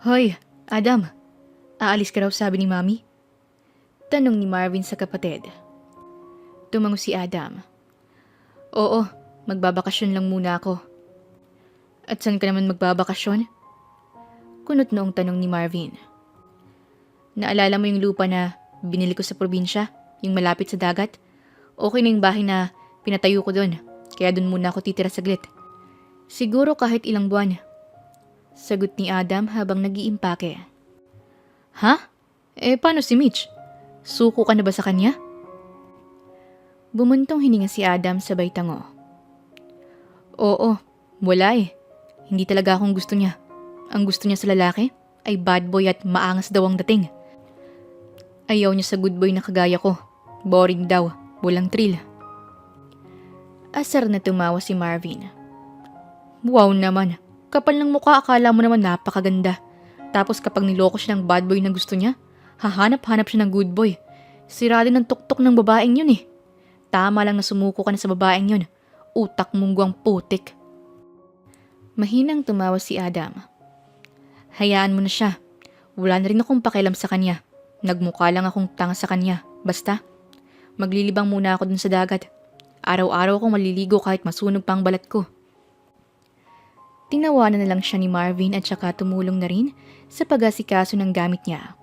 Hoy, Adam, aalis ka raw sabi ni Mami? Tanong ni Marvin sa kapatid. Tumango si Adam. Oo, magbabakasyon lang muna ako. At saan ka naman magbabakasyon? Kunot noong tanong ni Marvin. Naalala mo yung lupa na binili ko sa probinsya, yung malapit sa dagat? Okay na yung bahay na pinatayo ko doon, kaya doon muna ako titira saglit. Siguro kahit ilang buwan. Sagot ni Adam habang nag-iimpake. Ha? Paano si Mitch? Suko ka na ba sa kanya? Bumuntong hininga si Adam sabay tango. Oo, wala eh. Hindi talaga akong gusto niya. Ang gusto niya sa lalaki ay bad boy at maangas daw ang dating. Ayaw niya sa good boy na kagaya ko. Boring daw, walang thrill. Asar na tumawa si Marvin. Wow naman, kapal ng mukha, akala mo naman napakaganda. Tapos kapag niloko siya ng bad boy na gusto niya, hahanap-hanap siya ng good boy. Sira din ang tuktok ng babaeng yun eh. Tama lang na sumuko ka na sa babaeng yun. Utak munggwang putik. Mahinang tumawa si Adam. Hayaan mo na siya. Wala na rin akong pakialam sa kanya. Nagmukha lang akong tanga sa kanya. Basta, maglilibang muna ako dun sa dagat. Araw-araw akong maliligo kahit masunog pa ang balat ko. Tinawanan na lang siya ni Marvin at saka tumulong na rin sa pag-asikaso ng gamit niya.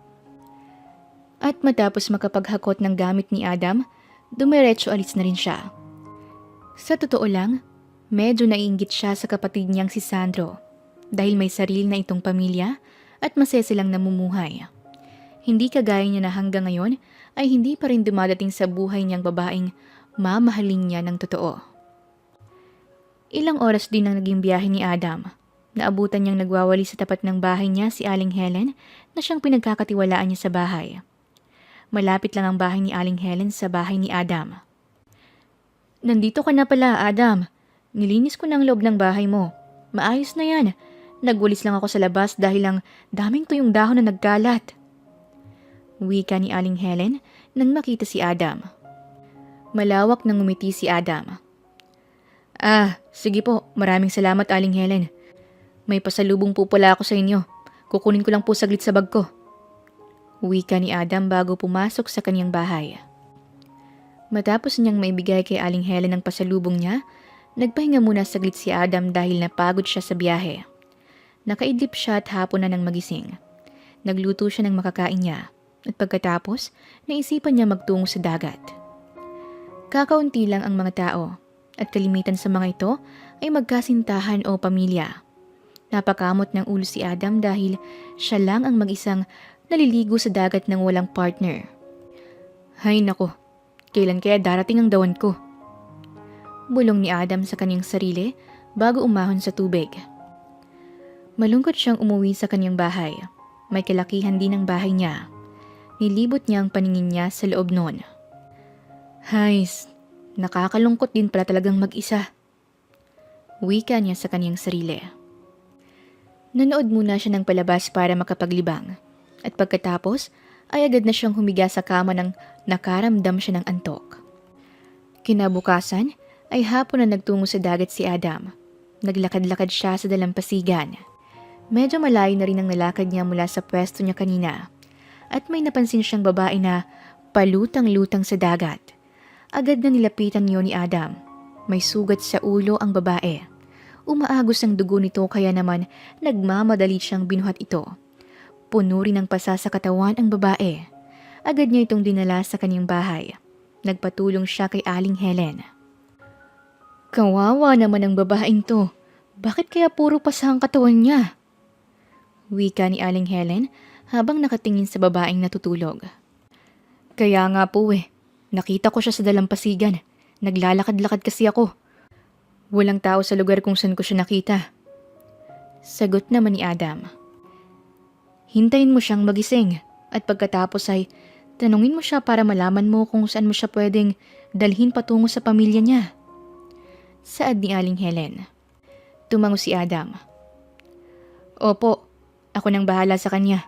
At matapos makapaghakot ng gamit ni Adam, dumiretso alis na rin siya. Sa totoo lang, medyo naiinggit siya sa kapatid niyang si Sandro dahil may sarili na itong pamilya at masaya silang namumuhay. Hindi kagaya niya na hanggang ngayon ay hindi pa rin dumadating sa buhay niyang babaeng mamahalin niya ng totoo. Ilang oras din ang naging biyahe ni Adam. Naabutan niyang nagwawali sa tapat ng bahay niya si Aling Helen na siyang pinagkakatiwalaan niya sa bahay. Malapit lang ang bahay ni Aling Helen sa bahay ni Adam. Nandito ka na pala, Adam. Nilinis ko na ang loob ng bahay mo. Maayos na yan. Nagwalis lang ako sa labas dahil lang daming tuyong dahon na nagkalat. Wika ni Aling Helen nang makita si Adam. Malawak nang ngumiti si Adam. Sige po. Maraming salamat, Aling Helen. May pasalubong po pala ako sa inyo. Kukunin ko lang po saglit sa bag ko. Wika ni Adam bago pumasok sa kanyang bahay. Matapos niyang maibigay kay Aling Helen ang pasalubong niya, nagpahinga muna saglit si Adam dahil napagod siya sa biyahe. Nakaidlip siya at hapon na nang magising. Nagluto siya ng makakain niya at pagkatapos, naisipan niya magtungo sa dagat. Kakaunti lang ang mga tao. At kalimitan sa mga ito ay magkasintahan o pamilya. Napakamot ng ulo si Adam dahil siya lang ang mag-isang naliligo sa dagat ng walang partner. Hay nako, kailan kaya darating ang dawan ko? Bulong ni Adam sa kanyang sarili bago umahon sa tubig. Malungkot siyang umuwi sa kanyang bahay. May kalakihan din ang bahay niya. Nilibot niya ang paningin niya sa loob noon. Hays, nakakalungkot din pala talagang mag-isa. Wika niya sa kanyang sarili. Nanood muna siya ng palabas para makapaglibang. At pagkatapos ay agad na siyang humiga sa kama nang nakaramdam siya ng antok. Kinabukasan ay hapon na nagtungo sa dagat si Adam. Naglakad-lakad siya sa dalampasigan. Medyo malayo na rin ang nalakad niya mula sa pwesto niya kanina. At may napansin siyang babae na palutang-lutang sa dagat. Agad na nilapitan niyo ni Adam. May sugat sa ulo ang babae. Umaagos ang dugo nito kaya naman nagmamadali siyang binuhat ito. Puno rin ng pasa sa katawan ang babae. Agad niya itong dinala sa kanyang bahay. Nagpatulong siya kay Aling Helen. Kawawa naman ang babaeng to. Bakit kaya puro pasa ang katawan niya? Wika ni Aling Helen habang nakatingin sa babaeng natutulog. Kaya nga po nakita ko siya sa dalampasigan. Naglalakad-lakad kasi ako. Walang tao sa lugar kung saan ko siya nakita. Sagot naman ni Adam. Hintayin mo siyang magising at pagkatapos ay tanungin mo siya para malaman mo kung saan mo siya pwedeng dalhin patungo sa pamilya niya. Saad ni Aling Helen. Tumango si Adam. Opo, ako nang bahala sa kanya.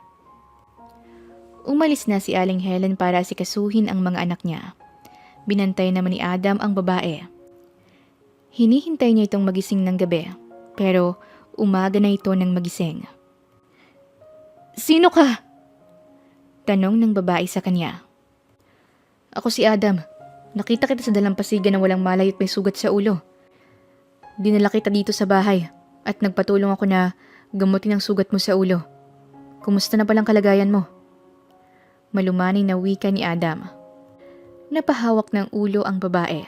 Umalis na si Aling Helen para asikasuhin ang mga anak niya. Binantay naman ni Adam ang babae. Hinihintay niya itong magising ng gabi, pero umaga na ito nang magising. Sino ka? Tanong ng babae sa kanya. Ako si Adam. Nakita kita sa dalampasigan na walang malay at may sugat sa ulo. Dinala kita dito sa bahay at nagpatulong ako na gamutin ang sugat mo sa ulo. Kumusta na palang kalagayan mo? Malumanay na wika ni Adam. Napahawak ng ulo ang babae.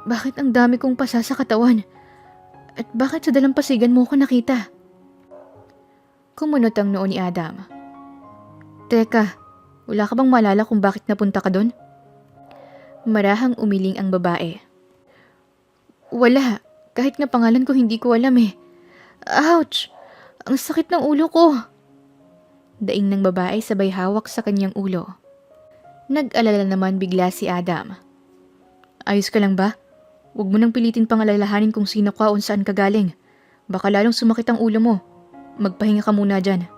Bakit ang dami kong pasa sa katawan? At bakit sa dalampasigan mo ko nakita? Kumunot ang noo ni Adam. Teka, wala ka bang maalala kung bakit napunta ka doon? Marahang umiling ang babae. Wala, kahit nga pangalan ko hindi ko alam eh. Ouch! Ang sakit ng ulo ko! Daing ng babae sabay hawak sa kanyang ulo. Nag-alala naman bigla si Adam. Ayos ka lang ba? Huwag mo nang pilitin pang alalahanin kung sino ka o saan ka galing. Baka lalong sumakit ang ulo mo. Magpahinga ka muna dyan.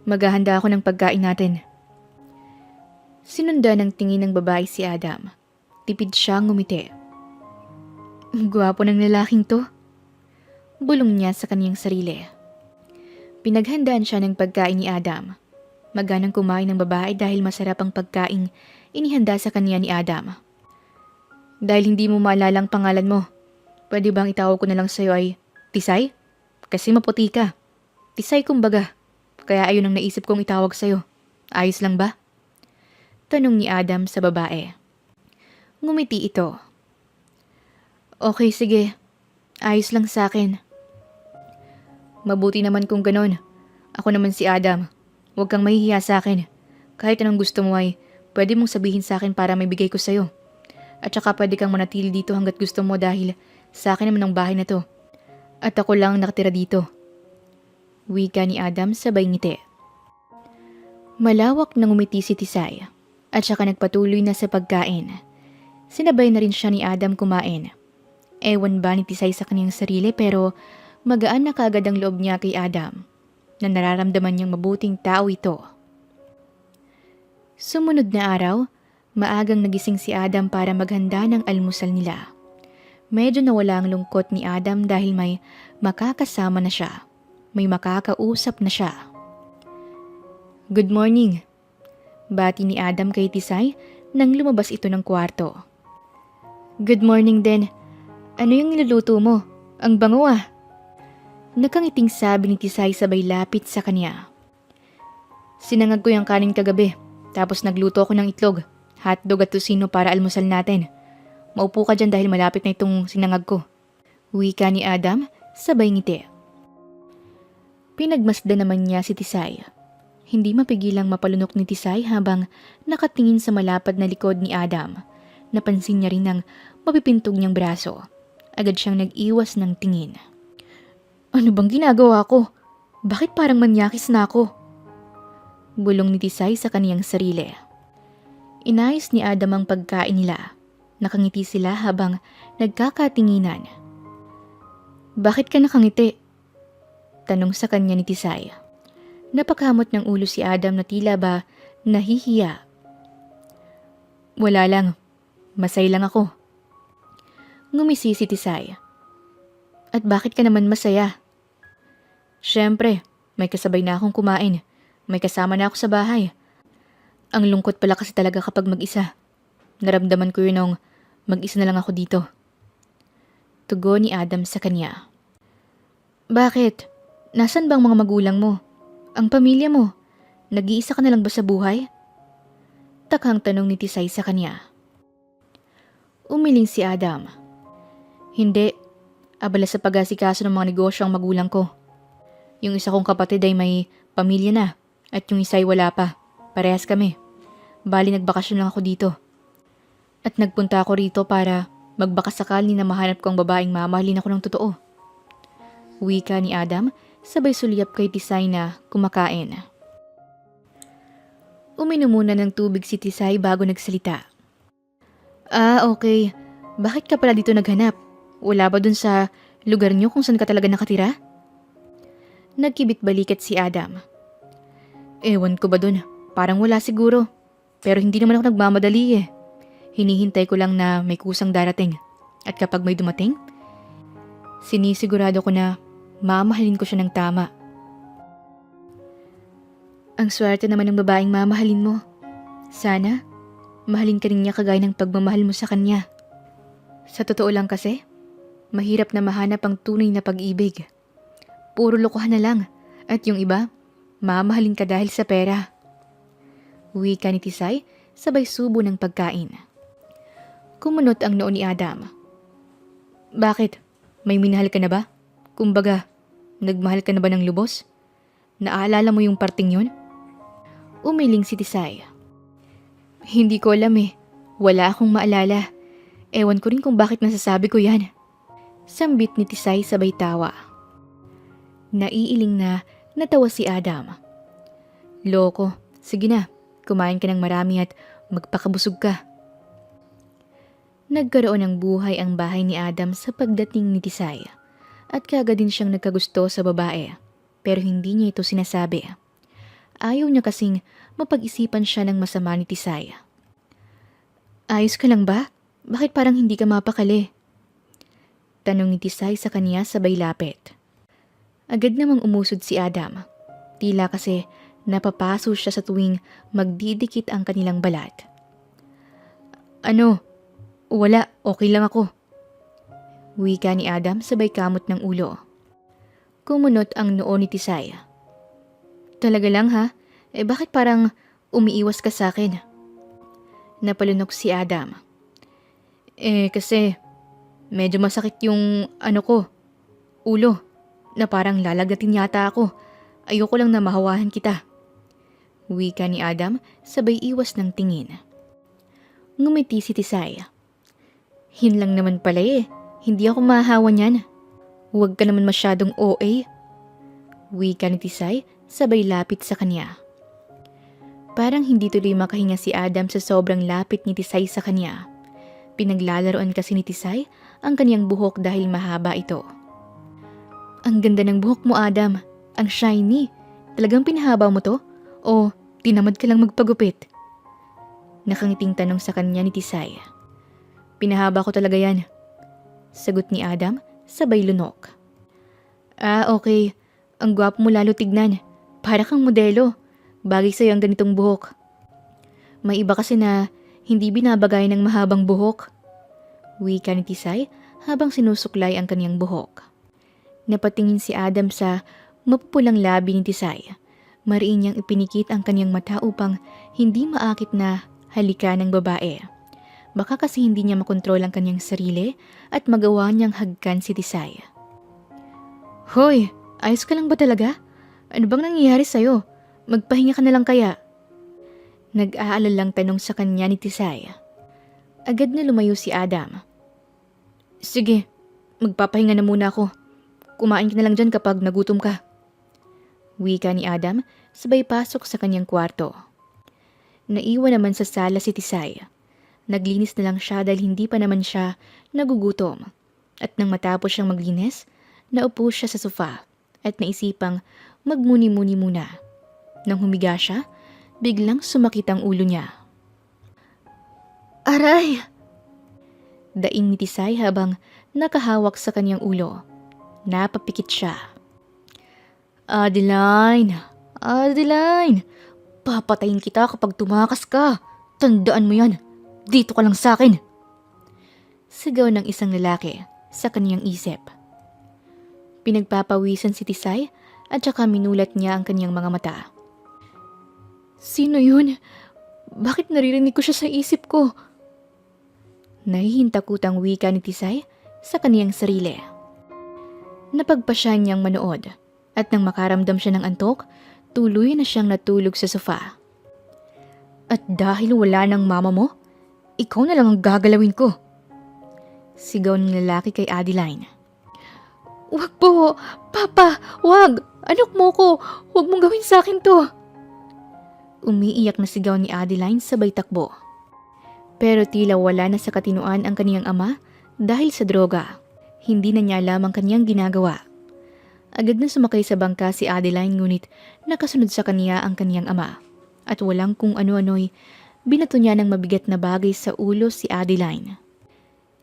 Maghahanda ako ng pagkain natin. Sinundan ng tingin ng babae si Adam. Tipid siyang ngumiti. Gwapo ng lalaking to. Bulong niya sa kanyang sarili. Pinaghandaan siya ng pagkain ni Adam. Maganang kumain ng babae dahil masarap ang pagkain inihanda sa kanya ni Adam. Dahil hindi mo maalala ang pangalan mo, pwede bang itawag ko na lang sa'yo ay Tisay? Kasi maputi ka. Tisay kumbaga. Kaya ayun ang naisip kong itawag sa'yo. Ayos lang ba? Tanong ni Adam sa babae. Ngumiti ito. Okay, sige. Ayos lang sa akin. Mabuti naman kung ganon. Ako naman si Adam. Huwag kang mahihiya sa akin. Kahit anong gusto mo ay pwede mong sabihin sa akin para may bigay ko sa'yo. At saka pwede kang manatili dito hanggat gusto mo dahil sa akin naman ang bahay na to. At ako lang nakatira dito. Wika ni Adam sabay ngiti. Malawak na ngumiti si Tisay at saka nagpatuloy na sa pagkain. Sinabay na rin siya ni Adam kumain. Ewan ba ni Tisay sa kanyang sarili pero magaan na kaagad ang loob niya kay Adam na nararamdaman niyang mabuting tao ito. Sumunod na araw, maagang nagising si Adam para maghanda ng almusal nila. Medyo nawala ang lungkot ni Adam dahil may makakasama na siya. May makakausap na siya. Good morning. Bati ni Adam kay Tisay nang lumabas ito ng kwarto. Good morning din. Ano yung niluluto mo? Ang bango ah. Nakangiting sabi ni Tisay sabay lapit sa kanya. Sinangag ko yung kanin kagabi, tapos nagluto ako ng itlog, hotdog at tusino para almusal natin. Maupo ka dyan dahil malapit na itong sinangag ko. Wika ni Adam, sabay ngiti. Pinagmasdan naman niya si Tisay. Hindi mapigilang mapalunok ni Tisay habang nakatingin sa malapad na likod ni Adam. Napansin niya rin ang mapipintog niyang braso. Agad siyang nag-iwas ng tingin. Ano bang ginagawa ko? Bakit parang manyakis na ako? Bulong ni Tisay sa kaniyang sarili. Inayos ni Adam ang pagkain nila. Nakangiti sila habang nagkakatinginan. Bakit ka nakangiti? Tanong sa kanya ni Tisay. Napakamot ng ulo si Adam na tila ba nahihiya. Wala lang. Masay lang ako. Ngumisi si Tisay. At bakit ka naman masaya? Siyempre, may kasabay na akong kumain. May kasama na ako sa bahay. Ang lungkot pala kasi talaga kapag mag-isa. Naramdaman ko yun nung mag-isa na lang ako dito. Tugon ni Adam sa kanya. Bakit? Nasaan bang mga magulang mo? Ang pamilya mo? Nag-iisa ka na lang ba sa buhay? Takhang tanong ni Tisay sa kanya. Umiling si Adam. Hindi. Abala sa pag-asikaso ng mga negosyo ang magulang ko. Yung isa kong kapatid ay may pamilya na at yung isa ay wala pa. Parehas kami. Bali nagbakasyon lang ako dito. At nagpunta ako rito para magbakasakali na mahanap ko ang babaeng mamahalin ako ng totoo. Wika ni Adam sabay sulyap kay Tisay na kumakain. Uminom muna ng tubig si Tisay bago nagsalita. Ah, okay. Bakit ka pala dito naghanap? Wala ba dun sa lugar niyo kung saan ka talaga nakatira? Nagkibit balikat si Adam. Ewan ko ba dun? Parang wala siguro. Pero hindi naman ako nagmamadali eh. Hinihintay ko lang na may kusang darating. At kapag may dumating, sinisigurado ko na mamahalin ko siya ng tama. Ang swerte naman ng babaeng mamahalin mo. Sana, mahalin ka rin niya kagaya ng pagmamahal mo sa kanya. Sa totoo lang kasi, mahirap na mahanap ang tunay na pag-ibig. Puro lokohan na lang, at yung iba, mamahalin ka dahil sa pera. Wika ni Tisay, sabay subo ng pagkain. Kumunot ang noo ni Adam. Bakit? May minahal ka na ba? Kumbaga, nagmahal ka na ba ng lubos? Naaalala mo yung parting yun? Umiling si Tisay. Hindi ko alam eh. Wala akong maalala. Ewan ko rin kung bakit nasasabi ko yan. Sambit ni Tisay sabay tawa. Naiiling na natawa si Adam. Loko, sige na. Kumain ka ng marami at magpakabusog ka. Nagkaroon ng buhay ang bahay ni Adam sa pagdating ni Tisay. At kaagad din siyang nagkagusto sa babae. Pero hindi niya ito sinasabi. Ayaw niya kasing mapag-isipan siya ng masama ni Tisay. Ayos ka lang ba? Bakit parang hindi ka mapakali? Tanong ni Tisay sa kanya sabay lapit. Agad namang umusod si Adam. Tila kasi napapaso siya sa tuwing magdidikit ang kanilang balat. Ano? Wala, okay lang ako. Wika ni Adam sabay kamot ng ulo. Kumunot ang noo ni Tisay. Talaga lang ha? Bakit parang umiiwas ka sa akin? Napalunok si Adam. Kasi medyo masakit yung ulo, na parang lalagdatin yata ako. Ayoko lang na mahawahan kita. Wika ni Adam sabay iwas ng tingin. Ngumiti si Tisay. Hin lang naman pala hindi ako mahahawa niyan. Huwag ka naman masyadong OA. Wika ni Tisay sabay lapit sa kanya. Parang hindi tuloy makahinga si Adam sa sobrang lapit ni Tisay sa kanya. Pinaglalaroan kasi ni Tisay ang kanyang buhok dahil mahaba ito. Ang ganda ng buhok mo, Adam. Ang shiny. Talagang pinahaba mo to? O tinamad ka lang magpagupit? Nakangiting tanong sa kanya ni Tisay. Pinahaba ko talaga yan. Sagot ni Adam, sabay lunok. Okay. Ang gwapo mo lalo tignan. Para kang modelo. Bagay sa'yo ang ganitong buhok. May iba kasi na hindi binabagay ng mahabang buhok. Wika ni Tisay habang sinusuklay ang kaniyang buhok. Napatingin si Adam sa mapupulang labi ni Tisay. Mariin niyang ipinikit ang kaniyang mata upang hindi maakit na halika ng babae. Baka kasi hindi niya makontrol ang kaniyang sarili at magawa niyang hagkan si Tisay. Hoy, ayos ka lang ba talaga? Ano bang nangyayari sa'yo? Magpahinga ka na lang kaya? Nag-aalalang tanong sa kanya ni Tisay. Agad na lumayo si Adam. Sige, magpapahinga na muna ako. Kumain ka na lang dyan kapag nagutom ka. Wika ni Adam, sabay pasok sa kanyang kwarto. Naiwan naman sa sala si Tisay. Naglinis na lang siya dahil hindi pa naman siya nagugutom. At nang matapos siyang maglinis, naupo siya sa sofa at naisipang magmuni-muni muna. Nang humiga siya, biglang sumakit ang ulo niya. Aray! Daing ni Tisay habang nakahawak sa kanyang ulo. Napapikit siya. Adeline! Adeline! Papatayin kita kapag tumakas ka. Tandaan mo yan. Dito ka lang sa akin. Sigaw ng isang lalaki sa kanyang isip. Pinagpapawisan si Tisay at saka minulat niya ang kanyang mga mata. Sino yun? Bakit naririnig ko siya sa isip ko? Nahihintakutang wika ni Tisay sa kaniyang sarili. Napagpasya niyang manood at nang makaramdam siya ng antok, tuloy na siyang natulog sa sofa. At dahil wala ng mama mo, ikaw na lang ang gagalawin ko. Sigaw ng lalaki kay Adeline. Wag po! Papa! Wag! Anak mo ko! Huwag mong gawin sa akin to! Umiiyak na sigaw ni Adeline sabay takbo. Pero tila wala na sa katinuan ang kaniyang ama dahil sa droga. Hindi na niya alam ang kaniyang ginagawa. Agad na sumakay sa bangka si Adeline ngunit nakasunod sa kaniya ang kaniyang ama. At walang kung ano-ano'y binato niya ng mabigat na bagay sa ulo si Adeline.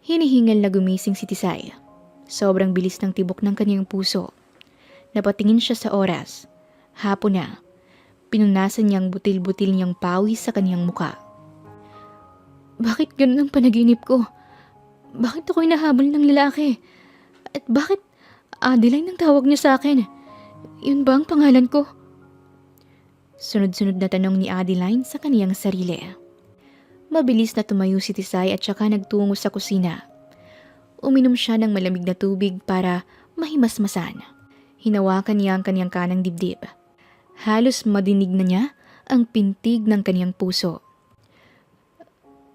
Hinihingal na gumising si Tisay. Sobrang bilis ng tibok ng kaniyang puso. Napatingin siya sa oras. Hapon na. pinunasan niyang butil-butil niyang pawis sa kaniyang muka. Bakit ganun ang panaginip ko? Bakit ako hinahabol ng lalaki? At bakit Adeline ang tawag niya sa akin? Yun ba ang pangalan ko? Sunod-sunod na tanong ni Adeline sa kaniyang sarili. Mabilis na tumayo si Tisay at saka nagtungo sa kusina. Uminom siya ng malamig na tubig para mahimasmasan. Hinawakan niya ang kaniyang kanang dibdib. Halos madinig na niya ang pintig ng kaniyang puso.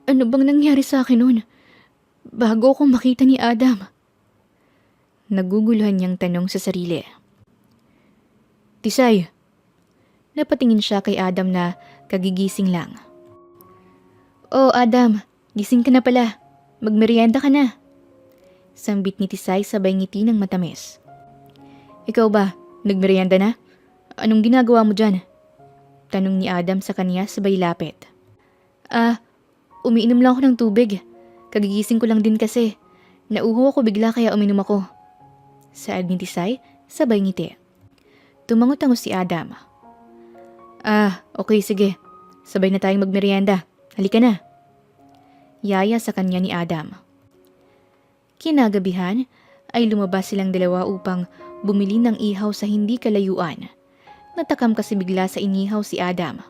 Ano bang nangyari sa akin noon? Bago ako makita ni Adam. Naguguluhan niyang tanong sa sarili. Tisay. Napatingin siya kay Adam na kagigising lang. Oh Adam, gising ka na pala. Magmerienda ka na. Sambit ni Tisay sabay ngiti ng matamis. Ikaw ba, nagmerienda na? Anong ginagawa mo dyan? Tanong ni Adam sa kanya sabay lapit. Umiinom lang ako ng tubig. Kagigising ko lang din kasi. Nauho ako bigla kaya uminom ako. Saad ni Tisay, sabay ngiti. Tumangot-tango si Adam. Okay sige. Sabay na tayong magmerienda. Halika na. Yaya sa kanya ni Adam. Kinagabihan ay lumabas silang dalawa upang bumili ng ihaw sa hindi kalayuan. Natakam kasi bigla sa inihaw si Adam.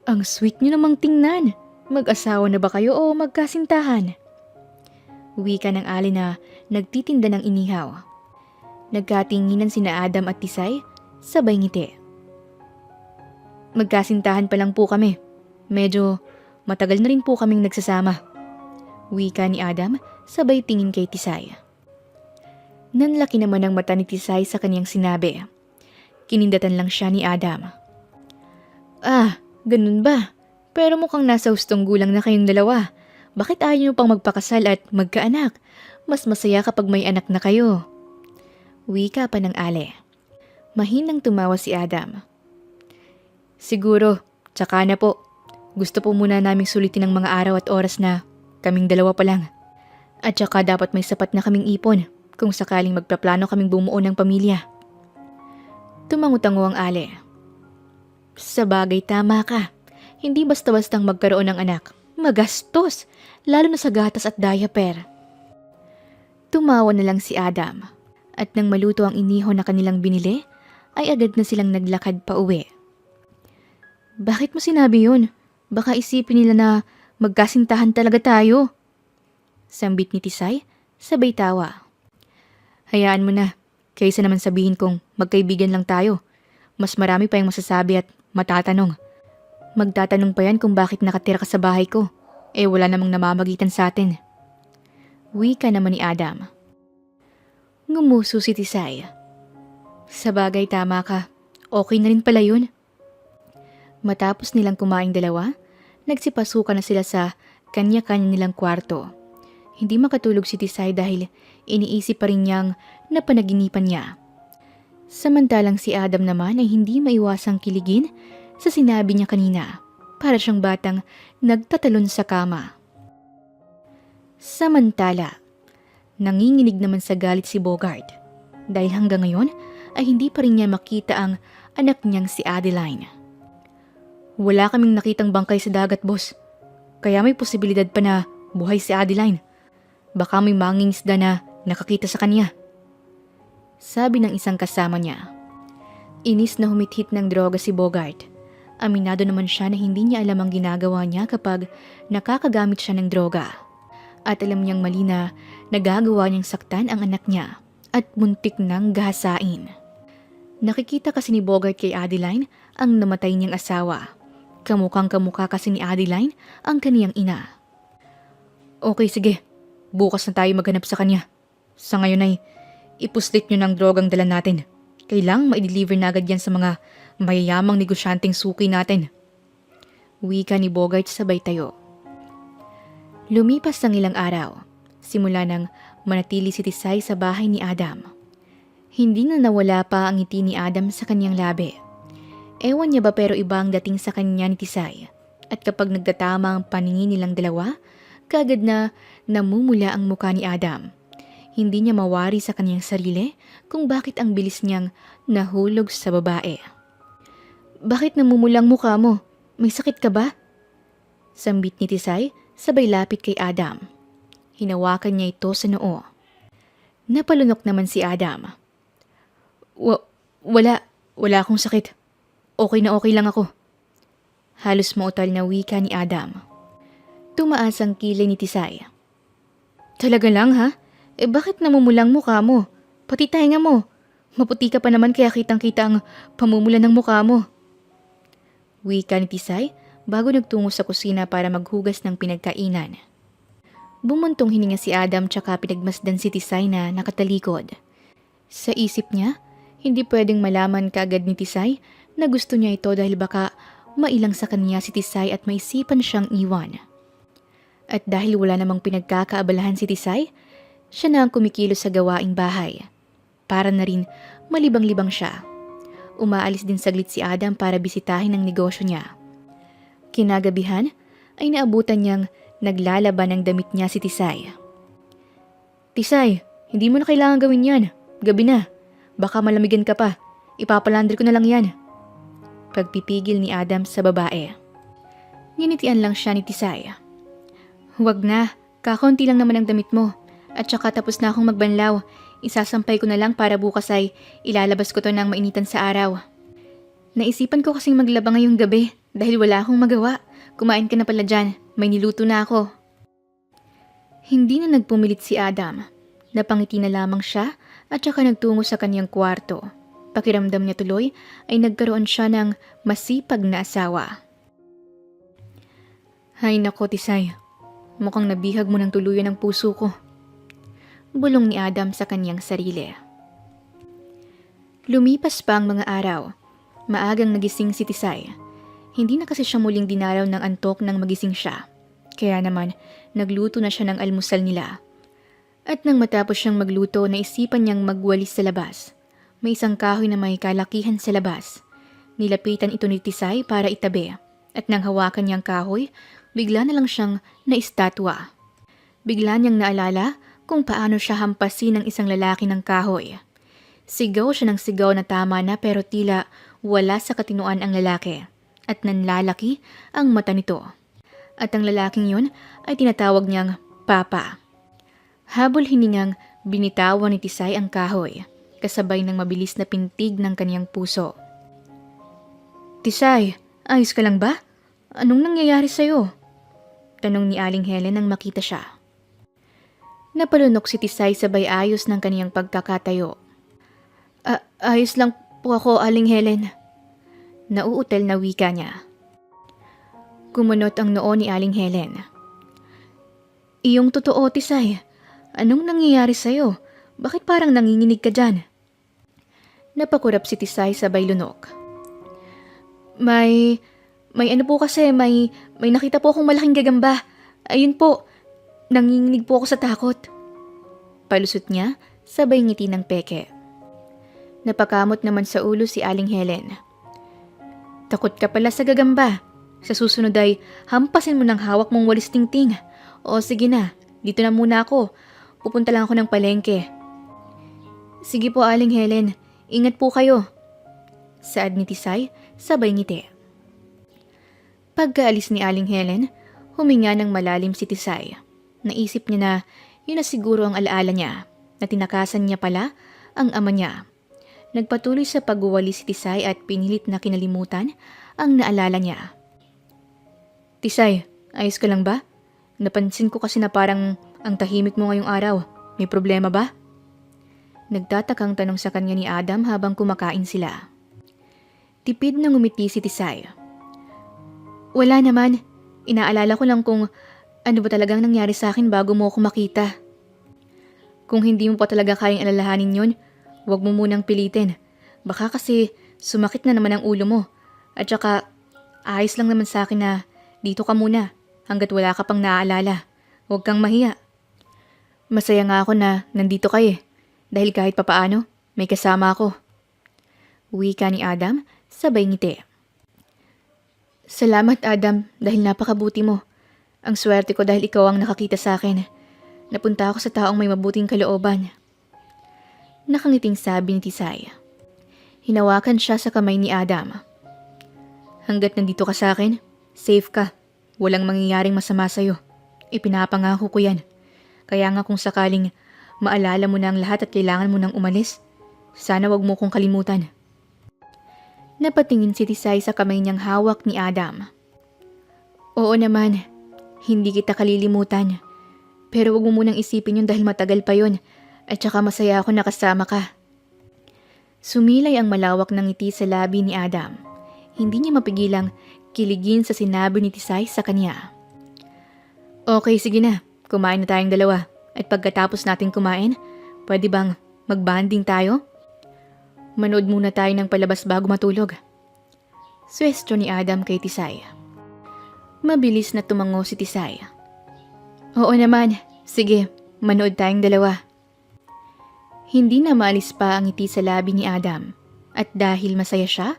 Ang sweet niyo namang tingnan. Mag-asawa na ba kayo o magkasintahan? Wika ng Ali na nagtitinda ng inihaw. Nagkatinginan sina Adam at Tisay, sabay ngiti. Magkasintahan pa lang po kami. Medyo matagal na rin po kaming nagsasama. Wika ni Adam, sabay tingin kay Tisay. Nanlaki naman ang mata ni Tisay sa kaniyang sinabi. Kinindatan lang siya ni Adam. Ganun ba? Pero mukhang nasa hustong gulang na kayong dalawa. Bakit ayaw niyo pang magpakasal at magkaanak? Mas masaya kapag may anak na kayo. Wika pa ng Ale. Mahinang tumawa si Adam. Siguro, tsaka na po. Gusto po muna naming sulitin ang mga araw at oras na kaming dalawa pa lang. At tsaka dapat may sapat na kaming ipon kung sakaling magpaplano kaming bumuo ng pamilya. Tumangutango ang Ale. Sa bagay tama ka. Hindi basta-bastang magkaroon ng anak. Magastos, lalo na sa gatas at diaper. Tumawa na lang si Adam. At nang maluto ang inihaw na kanilang binili, ay agad na silang naglakad pa uwi. Bakit mo sinabi yun? Baka isipin nila na magkasintahan talaga tayo. Sambit ni Tisay, sabay tawa. Hayaan mo na, kaysa naman sabihin kong magkaibigan lang tayo. Mas marami pa yung masasabi at matatanong. Magtatanong pa yan kung bakit nakatira ka sa bahay ko. Wala namang namamagitan sa atin. Wika naman ni Adam. Ngumuso si Tisay. Sa bagay tama ka. Okay na rin pala yun. Matapos nilang kumaing dalawa, nagsipasukan na sila sa kanya-kanya nilang kwarto. Hindi makatulog si Tisay dahil iniisip pa rin niyang napanaginipan niya. Samantalang si Adam naman ay hindi maiwasang kiligin sa sinabi niya kanina, para siyang batang nagtatalon sa kama. Samantala, nanginginig naman sa galit si Bogart dahil hanggang ngayon ay hindi pa rin niya makita ang anak niyang si Adeline. Wala kaming nakitang bangkay sa dagat, boss. Kaya may posibilidad pa na buhay si Adeline. Baka may mangingisda na nakakita sa kanya. Sabi ng isang kasama niya. Inis na humithit ng droga si Bogart. Aminado naman siya na hindi niya alam ang ginagawa niya kapag nakakagamit siya ng droga. At alam niyang mali na nagagawa niyang saktan ang anak niya at muntik nang gahasain. Nakikita kasi ni Bogart kay Adeline ang namatay niyang asawa. Kamukhang kamukha kasi ni Adeline ang kaniyang ina. Okay sige, bukas na tayo maghanap sa kanya. Sa ngayon ay ipuslit niyo ng drogang dala natin. Kailang ma-deliver na agad yan sa mga mayayamang negosyanteng suki natin. Wika ni Bogart sabay tayo. Lumipas ang ilang araw, simula nang manatili si Tisay sa bahay ni Adam. Hindi na nawala pa ang ngiti ni Adam sa kanyang labi. Ewan niya ba pero iba ang dating sa kanya ni Tisay. At kapag nagtatama ang paningin nilang dalawa, kaagad na namumula ang mukha ni Adam. Hindi niya mawari sa kanyang sarili kung bakit ang bilis niyang nahulog sa babae. Bakit namumulang mukha mo? May sakit ka ba? Sambit ni Tisay sabay lapit kay Adam. Hinawakan niya ito sa noo. Napalunok naman si Adam. Wala. Wala akong sakit. Okay lang ako. Halos mautal na wika ni Adam. Tumaas ang kilay ni Tisay. Talaga lang ha? Bakit namumulang mukha mo? Pati tainga mo. Maputi ka pa naman kaya kitang-kita ang pamumula ng mukha mo. Wika ni Tisay bago nagtungo sa kusina para maghugas ng pinagkainan. Bumuntong hininga si Adam tsaka pinagmasdan si Tisay na nakatalikod. Sa isip niya, hindi pwedeng malaman kaagad ni Tisay na gusto niya ito dahil baka mailang sa kanya si Tisay at maisipan siyang iwan. At dahil wala namang pinagkakaabalahan si Tisay, siya na ang kumikilos sa gawaing bahay. Para na rin malibang-libang siya. Umaalis din saglit si Adam para bisitahin ang negosyo niya. Kinagabihan ay naabutan niyang naglalaban ng damit niya si Tisay. Tisay, hindi mo na kailangan gawin yan. Gabi na. Baka malamigan ka pa. Ipapalandry ko na lang yan. Pagpipigil ni Adam sa babae. Nginitian lang siya ni Tisay. Huwag na. Kakaunti lang naman ang damit mo. At saka tapos na akong magbanlaw. Isasampay ko na lang para bukas ay ilalabas ko to ng mainitan sa araw. Naisipan ko kasing maglaba ngayong gabi dahil wala akong magawa. Kumain ka na pala dyan. May niluto na ako. Hindi na nagpumilit si Adam. Napangiti na lamang siya at saka nagtungo sa kanyang kwarto. Pakiramdam niya tuloy ay nagkaroon siya ng masipag na asawa. Hay nako, Tisay. Mukhang nabihag mo ng tuluyan ang puso ko. Bulong ni Adam sa kanyang sarili. Lumipas pa ang mga araw. Maagang nagising si Tisay. Hindi na kasi siya muling dinaraw ng antok nang magising siya. Kaya naman, nagluto na siya ng almusal nila. At nang matapos siyang magluto, naisipan niyang magwalis sa labas. May isang kahoy na may kalakihan sa labas. Nilapitan ito ni Tisay para itabi. At nang hawakan niyang kahoy, bigla na lang siyang naistatwa. Bigla niyang naalala kung paano siya hampasin ng isang lalaki ng kahoy. Sigaw siya ng sigaw na tama na pero tila wala sa katinuan ang lalaki at nanlalaki ang mata nito. At ang lalaking yun ay tinatawag niyang Papa. Habol hiningang binitawan ni Tisay ang kahoy kasabay ng mabilis na pintig ng kaniyang puso. Tisay, ayos ka lang ba? Anong nangyayari sa'yo? Tanong ni Aling Helen nang makita siya. Napalunok si Tisay sabay ayos ng kaniyang pagkakatayo. Ayos lang po ako, Aling Helen. Nauutal na wika niya. Kumunot ang noo ni Aling Helen. Iyong totoo, Tisay. Anong nangyayari sa'yo? Bakit parang nanginginig ka dyan? Napakurap si Tisay sabay lunok. May ano po kasi, may nakita po akong malaking gagamba. Ayun po, nanginginig po ako sa takot. Palusot niya, sabay ngiti ng peke. Napakamot naman sa ulo si Aling Helen. Takot ka pala sa gagamba. Sa susunod ay hampasin mo ng hawak mong walis tingting. O sige na, dito na muna ako. Pupunta lang ako ng palengke. Sige po, Aling Helen. Ingat po kayo. Saad ni Tisay, sabay ngiti. Pagkaalis ni Aling Helen, huminga ng malalim si Tisay. Naisip niya na yun na siguro ang alaala niya, na tinakasan niya pala ang ama niya. Nagpatuloy sa pagwawali si Tisay at pinilit na kinalimutan ang naalala niya. Tisay, ayos ka lang ba? Napansin ko kasi na parang ang tahimik mo ngayong araw. May problema ba? Nagtatakang tanong sa kanya ni Adam habang kumakain sila. Tipid na ngumiti si Tisay. Wala naman. Inaalala ko lang kung ano ba talagang nangyari sa akin bago mo ako makita. Kung hindi mo pa talaga kayang alalahanin yun, huwag mo munang pilitin. Baka kasi sumakit na naman ang ulo mo. At saka, ayos lang naman sa akin na dito ka muna hanggat wala ka pang naaalala. Huwag kang mahiya. Masaya nga ako na nandito kayo dahil kahit papaano, may kasama ako. Wika ni Adam, sabay ngiti. Salamat, Adam, dahil napakabuti mo. Ang swerte ko dahil ikaw ang nakakita sa akin. Napunta ako sa taong may mabuting kalooban. Nakangiting sabi ni Tisay. Hinawakan siya sa kamay ni Adam. Hanggat nandito ka sa akin, safe ka. Walang mangyayaring masama sa'yo. Ipinapangako ko yan. Kaya nga kung sakaling maalala mo na ang lahat at kailangan mo nang umalis, sana wag mo kong kalimutan. Napatingin si Tisay sa kamay niyang hawak ni Adam. Oo naman, hindi kita kalilimutan. Pero wag mo munang isipin yun dahil matagal pa yun at saka masaya ako nakasama ka. Sumilay ang malawak ng ngiti sa labi ni Adam. Hindi niya mapigilang kiligin sa sinabi ni Tisay sa kanya. Okay, sige na. Kumain na tayong dalawa. At pagkatapos natin kumain, pwede bang magbanding tayo? Manood muna tayo ng palabas bago matulog. Suwestyo ni Adam kay Tisay. Mabilis na tumango si Tisay. Oo naman. Sige, manood tayong dalawa. Hindi na maalis pa ang ngiti sa labi ni Adam. At dahil masaya siya,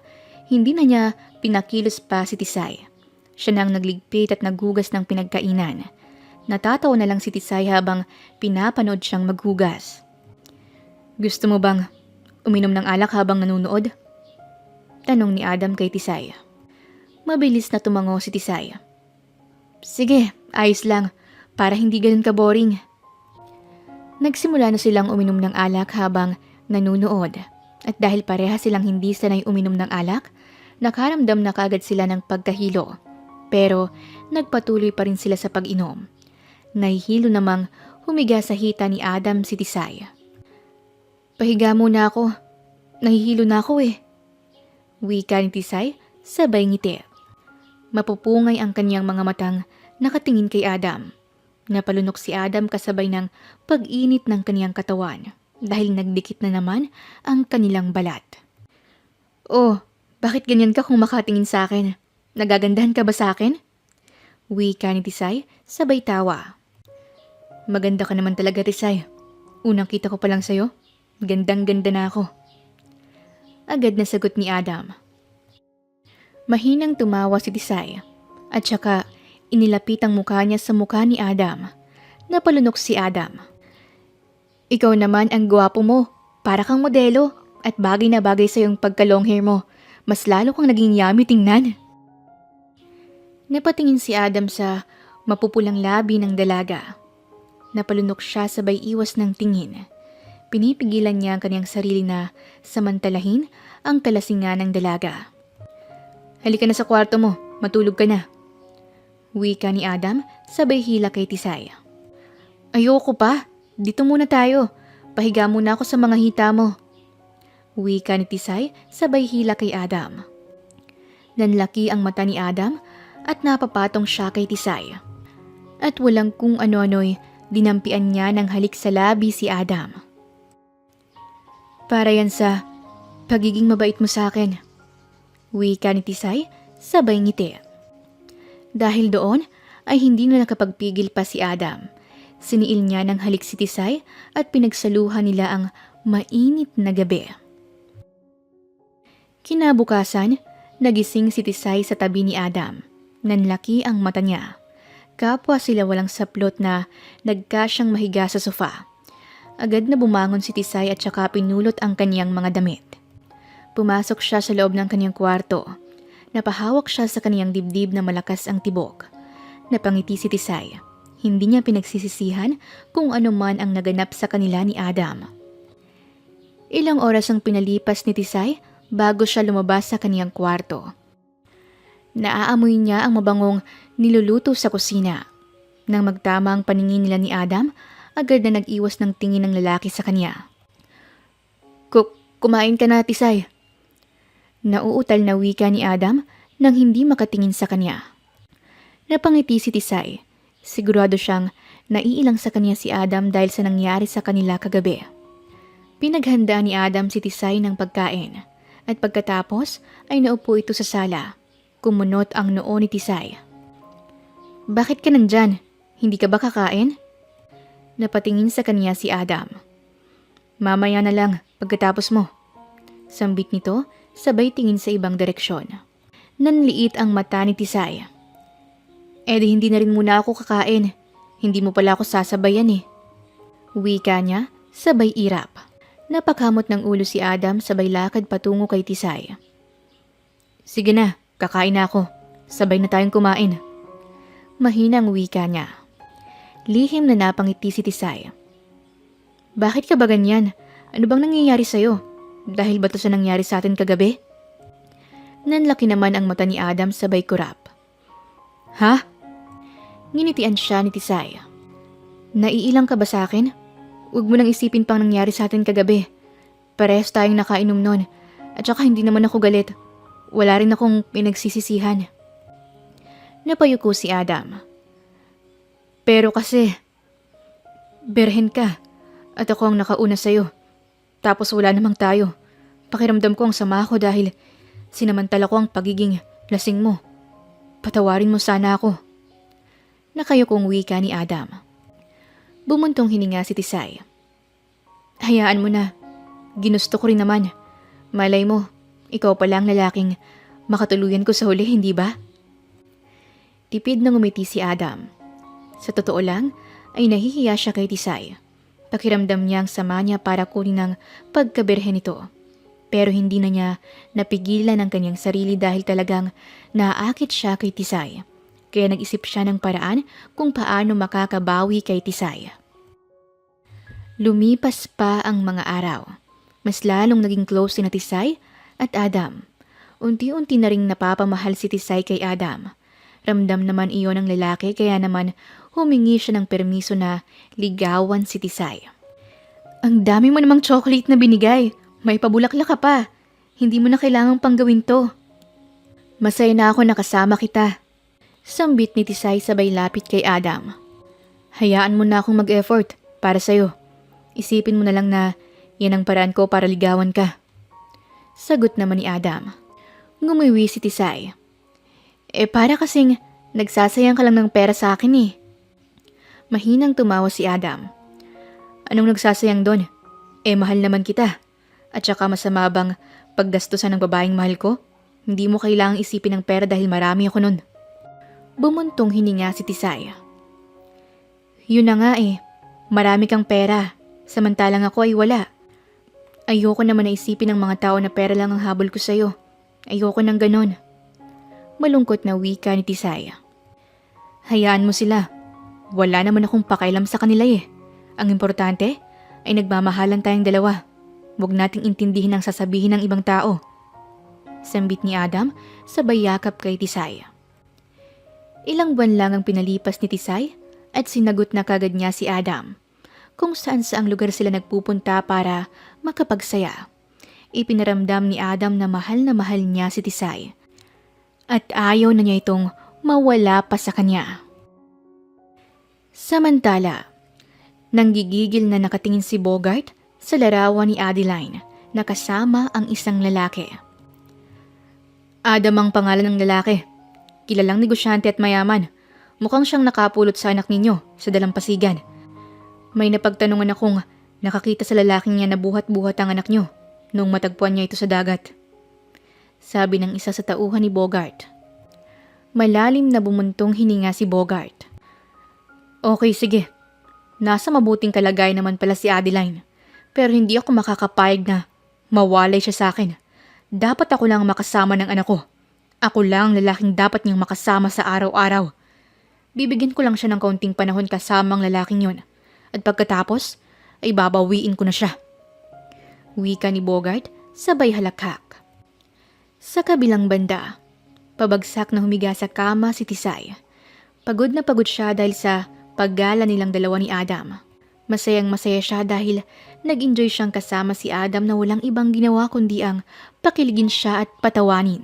hindi na niya pinakilos pa si Tisay. Siya nang nagligpit at naghugas ng pinagkainan. Natatawa na lang si Tisay habang pinapanood siyang maghugas. Gusto mo bang uminom ng alak habang nanonood? Tanong ni Adam kay Tisay. Mabilis na tumango si Tisay. Sige, ayos lang, para hindi ganun ka-boring. Nagsimula na silang uminom ng alak habang nanonood. At dahil pareha silang hindi sanay uminom ng alak, nakaramdam na kaagad sila ng pagkahilo. Pero nagpatuloy pa rin sila sa pag-inom. Nahihilo namang humiga sa hita ni Adam si Tisay. Pahiga muna ako. Nahihilo na ako eh. Wika ni Tisay, sabay ngiti. Mapupungay ang kanyang mga matang nakatingin kay Adam. Napalunok si Adam kasabay ng pag-init ng kanyang katawan dahil nagdikit na naman ang kanilang balat. Oh, bakit ganyan ka kung makatingin sa akin? Nagagandahan ka ba sa akin? Wika ni Tisay, sabay tawa. Maganda ka naman talaga, Tisay. Unang kita ko pa lang sa'yo, gandang-ganda na ako. Agad na sagot ni Adam. Mahinang tumawa si Tisay at saka inilapit ang mukha niya sa mukha ni Adam. Napalunok si Adam. Ikaw naman ang gwapo mo, para kang modelo at bagay na bagay sa iyong pagka-long hair mo. Mas lalo kang naging yummy tingnan. Napatingin si Adam sa mapupulang labi ng dalaga. Napalunok siya sabay iwas ng tingin. Pinipigilan niya ang kanyang sarili na samantalahin ang kalasingan ng dalaga. Halika na sa kwarto mo, matulog ka na. Wika ni Adam sabay hila kay Tisay. Ayoko pa, dito muna tayo. Pahiga muna ako sa mga hita mo. Wika ni Tisay sabay hila kay Adam. Nanlaki ang mata ni Adam at napapatong siya kay Tisay. At walang kung ano-ano'y dinampian niya ng halik sa labi si Adam. Para yan sa pagiging mabait mo sa akin. Wika ni Tisay, sabay ngiti. Dahil doon ay hindi na nakapagpigil pa si Adam. Siniil niya ng halik si Tisay at pinagsaluhan nila ang mainit na gabi. Kinabukasan, nagising si Tisay sa tabi ni Adam. Nanlaki ang mata niya. Kapwa sila walang saplot na nagkasyang mahiga sa sofa. Agad na bumangon si Tisay at saka pinulot ang kaniyang mga damit. Pumasok siya sa loob ng kaniyang kwarto. Napahawak siya sa kaniyang dibdib na malakas ang tibok. Napangiti si Tisay. Hindi niya pinagsisisihan kung ano man ang naganap sa kanila ni Adam. Ilang oras ang pinalipas ni Tisay bago siya lumabas sa kaniyang kwarto. Naaamoy niya ang mabangong niluluto sa kusina. Nang magtama ang paningin nila ni Adam, agad na nag-iwas ng tingin ng lalaki sa kanya. Kumain ka na, Tisay. Nauutal na wika ni Adam nang hindi makatingin sa kanya. Napangiti si Tisay. Sigurado siyang naiilang sa kanya si Adam dahil sa nangyari sa kanila kagabi. Pinaghandaan ni Adam si Tisay ng pagkain at pagkatapos ay naupo ito sa sala. Kumunot ang noo ni Tisay. Bakit ka nandyan? Hindi ka ba kakain? Napatingin sa kanya si Adam. Mamaya na lang pagkatapos mo. Sambit nito sabay tingin sa ibang direksyon. Nanliit ang mata ni Tisay. Di hindi na rin muna ako kakain. Hindi mo pala ako sasabayan eh. Wika niya sabay irap. Napakamot ng ulo si Adam sabay lakad patungo kay Tisay. Sige na, Kakain na ako. Sabay na tayong kumain. Mahinang wika niya. Lihim na napangiti si Tisay. Bakit ka ba ganyan? Ano bang nangyayari sa'yo? Dahil ba to sa nangyari sa atin kagabi? Nanlaki naman ang mata ni Adam sabay kurap. Ha? Nginitian siya ni Tisay. Naiilang ka ba sa akin? Huwag mo nang isipin pang nangyari sa atin kagabi. Parehas tayong nakainom nun. At saka hindi naman ako galit. Wala rin akong pinagsisisihan. Napayuko si Adam. Pero kasi, berhen ka. At ako ang nakauna sa'yo. Tapos wala namang tayo. Pakiramdam ko ang sama ko dahil sinamantala ko ang pagiging lasing mo. Patawarin mo sana ako. Nakayukong wika ni Adam. Bumuntong hininga si Tisay. Hayaan mo na. Ginusto ko rin naman. Malay mo, ikaw pala ang lalaking makatuluyan ko sa huli, hindi ba? Tipid na ngumiti si Adam. Sa totoo lang, ay nahihiya siya kay Tisay. Pakiramdam niya ang sama niya para kunin ang pagkabirhen nito. Pero hindi na niya napigilan ang kanyang sarili dahil talagang naaakit siya kay Tisay. Kaya nag-isip siya ng paraan kung paano makakabawi kay Tisay. Lumipas pa ang mga araw. Mas lalong naging close si na Tisay at Adam. Unti-unti na ring napapamahal si Tisay kay Adam. Ramdam naman iyon ng lalaki kaya naman humingi siya ng permiso na ligawan si Tisay. Ang dami mo namang chocolate na binigay. May pabulaklak ka pa. Hindi mo na kailangang panggawin to. Masaya na ako nakasama kita. Sambit ni Tisay sabay lapit kay Adam. Hayaan mo na akong mag-effort para sa'yo. Isipin mo na lang na yan ang paraan ko para ligawan ka. Sagot naman ni Adam. Ngumiwi si Tisay. Para kasing nagsasayang ka lang ng pera sa akin eh. Mahinang tumawa si Adam. Anong nagsasayang doon? Mahal naman kita. At saka masama bang paggastusan ng babaeng mahal ko? Hindi mo kailangang isipin ng pera dahil marami ako nun. Bumuntong hininga si Tisay. Yun na nga marami kang pera, samantalang ako ay wala. Ayoko naman na isipin ng mga tao na pera lang ang habol ko sa'yo. Ayoko nang ganon. Malungkot na wika ni Tisay. Hayaan mo sila. Wala naman akong pakailam sa kanila Ang importante ay nagmamahalan tayong dalawa. Huwag nating intindihin ang sasabihin ng ibang tao. Sambit ni Adam sabay yakap kay Tisay. Ilang buwan lang ang pinalipas ni Tisay at sinagot na kagad niya si Adam kung saan saang lugar sila nagpupunta para makapagsaya. Ipinaramdam ni Adam na mahal niya si Tisay at ayaw na niya itong mawala pa sa kanya. Samantala, nanggigigil na nakatingin si Bogart sa larawan ni Adeline na kasama ang isang lalaki. Adam ang pangalan ng lalaki. Kilalang negosyante at mayaman. Mukhang siyang nakapulot sa anak ninyo sa dalampasigan. May napagtanungan akong nakakita sa lalaking niya na buhat-buhat ang anak niyo nung matagpuan niya ito sa dagat. Sabi ng isa sa tauhan ni Bogart. Malalim na bumuntong hininga si Bogart. Okay, sige. Nasa mabuting kalagayan naman pala si Adeline. Pero hindi ako makakapayag na mawalay siya sa akin. Dapat ako lang makasama ng anak ko. Ako lang ang lalaking dapat niyang makasama sa araw-araw. Bibigyan ko lang siya ng kaunting panahon kasama ang lalaking yon. At pagkatapos, ay babawiin ko na siya. Wika ni Bogart, sabay halakhak. Sa kabilang banda, pabagsak na humiga sa kama si Tisay. Pagod na pagod siya dahil sa paggala nilang dalawa ni Adam. Masayang masaya siya dahil nag-enjoy siyang kasama si Adam na walang ibang ginawa kundi ang pakiligin siya at patawanin.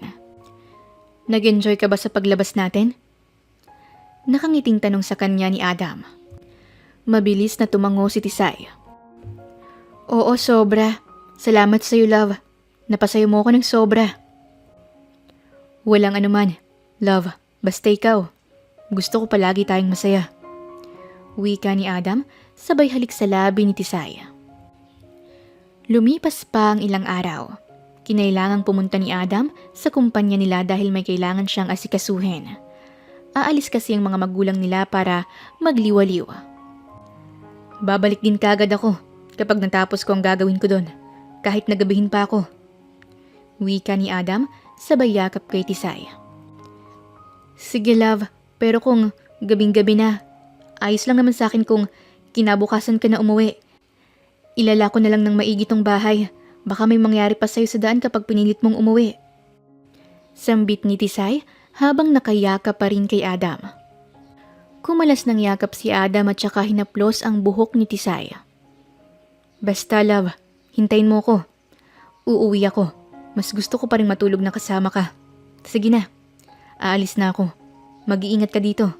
Nag-enjoy ka ba sa paglabas natin? Nakangiting tanong sa kanya ni Adam. Mabilis na tumango si Tisay. Oo, sobra. Salamat sa'yo, love. Napasayo mo ako ng sobra. Walang anuman, love. Basta ikaw. Gusto ko palagi tayong masaya. Wika ni Adam, sabay halik sa labi ni Tisay. Lumipas pa ang ilang araw. Kinailangang pumunta ni Adam sa kumpanya nila dahil may kailangan siyang asikasuhin. Aalis kasi ang mga magulang nila para magliwaliw. Babalik din kagad ako kapag natapos ko ang gagawin ko doon, kahit nagabihin pa ako. Wika ni Adam sabay yakap kay Tisay. Sige love, pero kung gabing-gabi na, ayos lang naman sa akin kung kinabukasan ka na umuwi. Ilala ko na lang ng maigi tong bahay. Baka may mangyari pa sa'yo sa daan kapag pinilit mong umuwi. Sambit ni Tisay habang nakayakap pa rin kay Adam. Kumalas ng yakap si Adam at saka hinaplos ang buhok ni Tisay. Basta love, hintayin mo ko. Uuwi ako. Mas gusto ko pa rin matulog na kasama ka. Sige na, aalis na ako. Mag-iingat ka dito.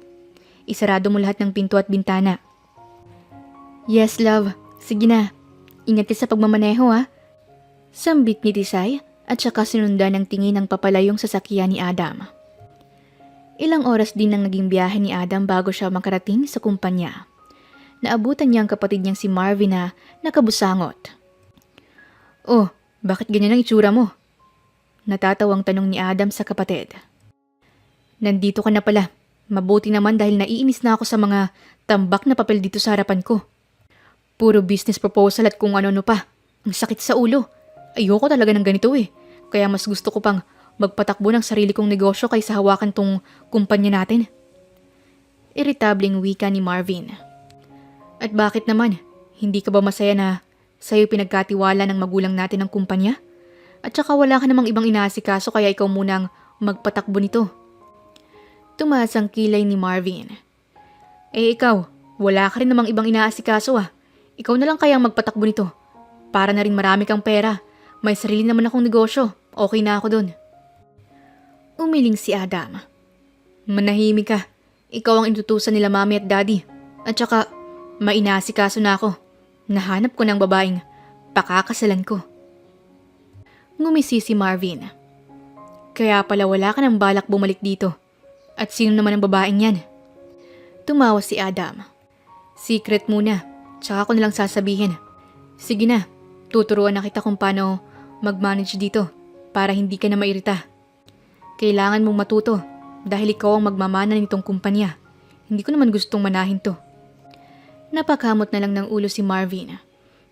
Isarado mo lahat ng pinto at bintana. Yes love, sige na. Ingat ka sa pagmamaneho ha. Sambit ni Tisay at saka sinundan ng tingin ng papalayong sasakyan ni Adam. Ilang oras din ang naging biyahe ni Adam bago siya makarating sa kumpanya. Naabutan niya ang kapatid niyang si Marvin na nakabusangot. Oh, bakit ganyan ang itsura mo? Natatawang tanong ni Adam sa kapatid. Nandito ka na pala. Mabuti naman dahil naiinis na ako sa mga tambak na papel dito sa harapan ko. Puro business proposal at kung ano-ano pa. Ang sakit sa ulo. Ayoko talaga ng ganito eh. Kaya mas gusto ko pang magpatakbo ng sarili kong negosyo kaysa hawakan tong kumpanya natin. Iritableng wika ni Marvin. At bakit naman? Hindi ka ba masaya na sa'yo pinagkatiwala ng magulang natin ng kumpanya? At saka wala ka namang ibang inaasikaso kaya ikaw munang magpatakbo nito. Tumaas ang kilay ni Marvin. Eh ikaw, wala ka rin namang ibang inaasikaso ah. Ikaw na lang kayang magpatakbo nito. Para na rin marami kang pera. May sarili naman akong negosyo. Okay na ako dun. Umiling si Adam. Manahimik ka. Ikaw ang inutusan nila mami at daddy. At saka, mainasikaso na ako. Nahanap ko ng babaeng pakakasalan ko. Ngumisi si Marvin. Kaya pala wala ka ng balak bumalik dito. At sino naman ang babaeng yan? Tumawa si Adam. Secret muna. Tsaka ko nalang sasabihin. Sige na, tuturuan na kita kung paano mag-manage dito para hindi ka na mairita. Kailangan mong matuto dahil ikaw ang magmamana nitong kumpanya. Hindi ko naman gustong manahin to. Napakamot na lang ng ulo si Marvin.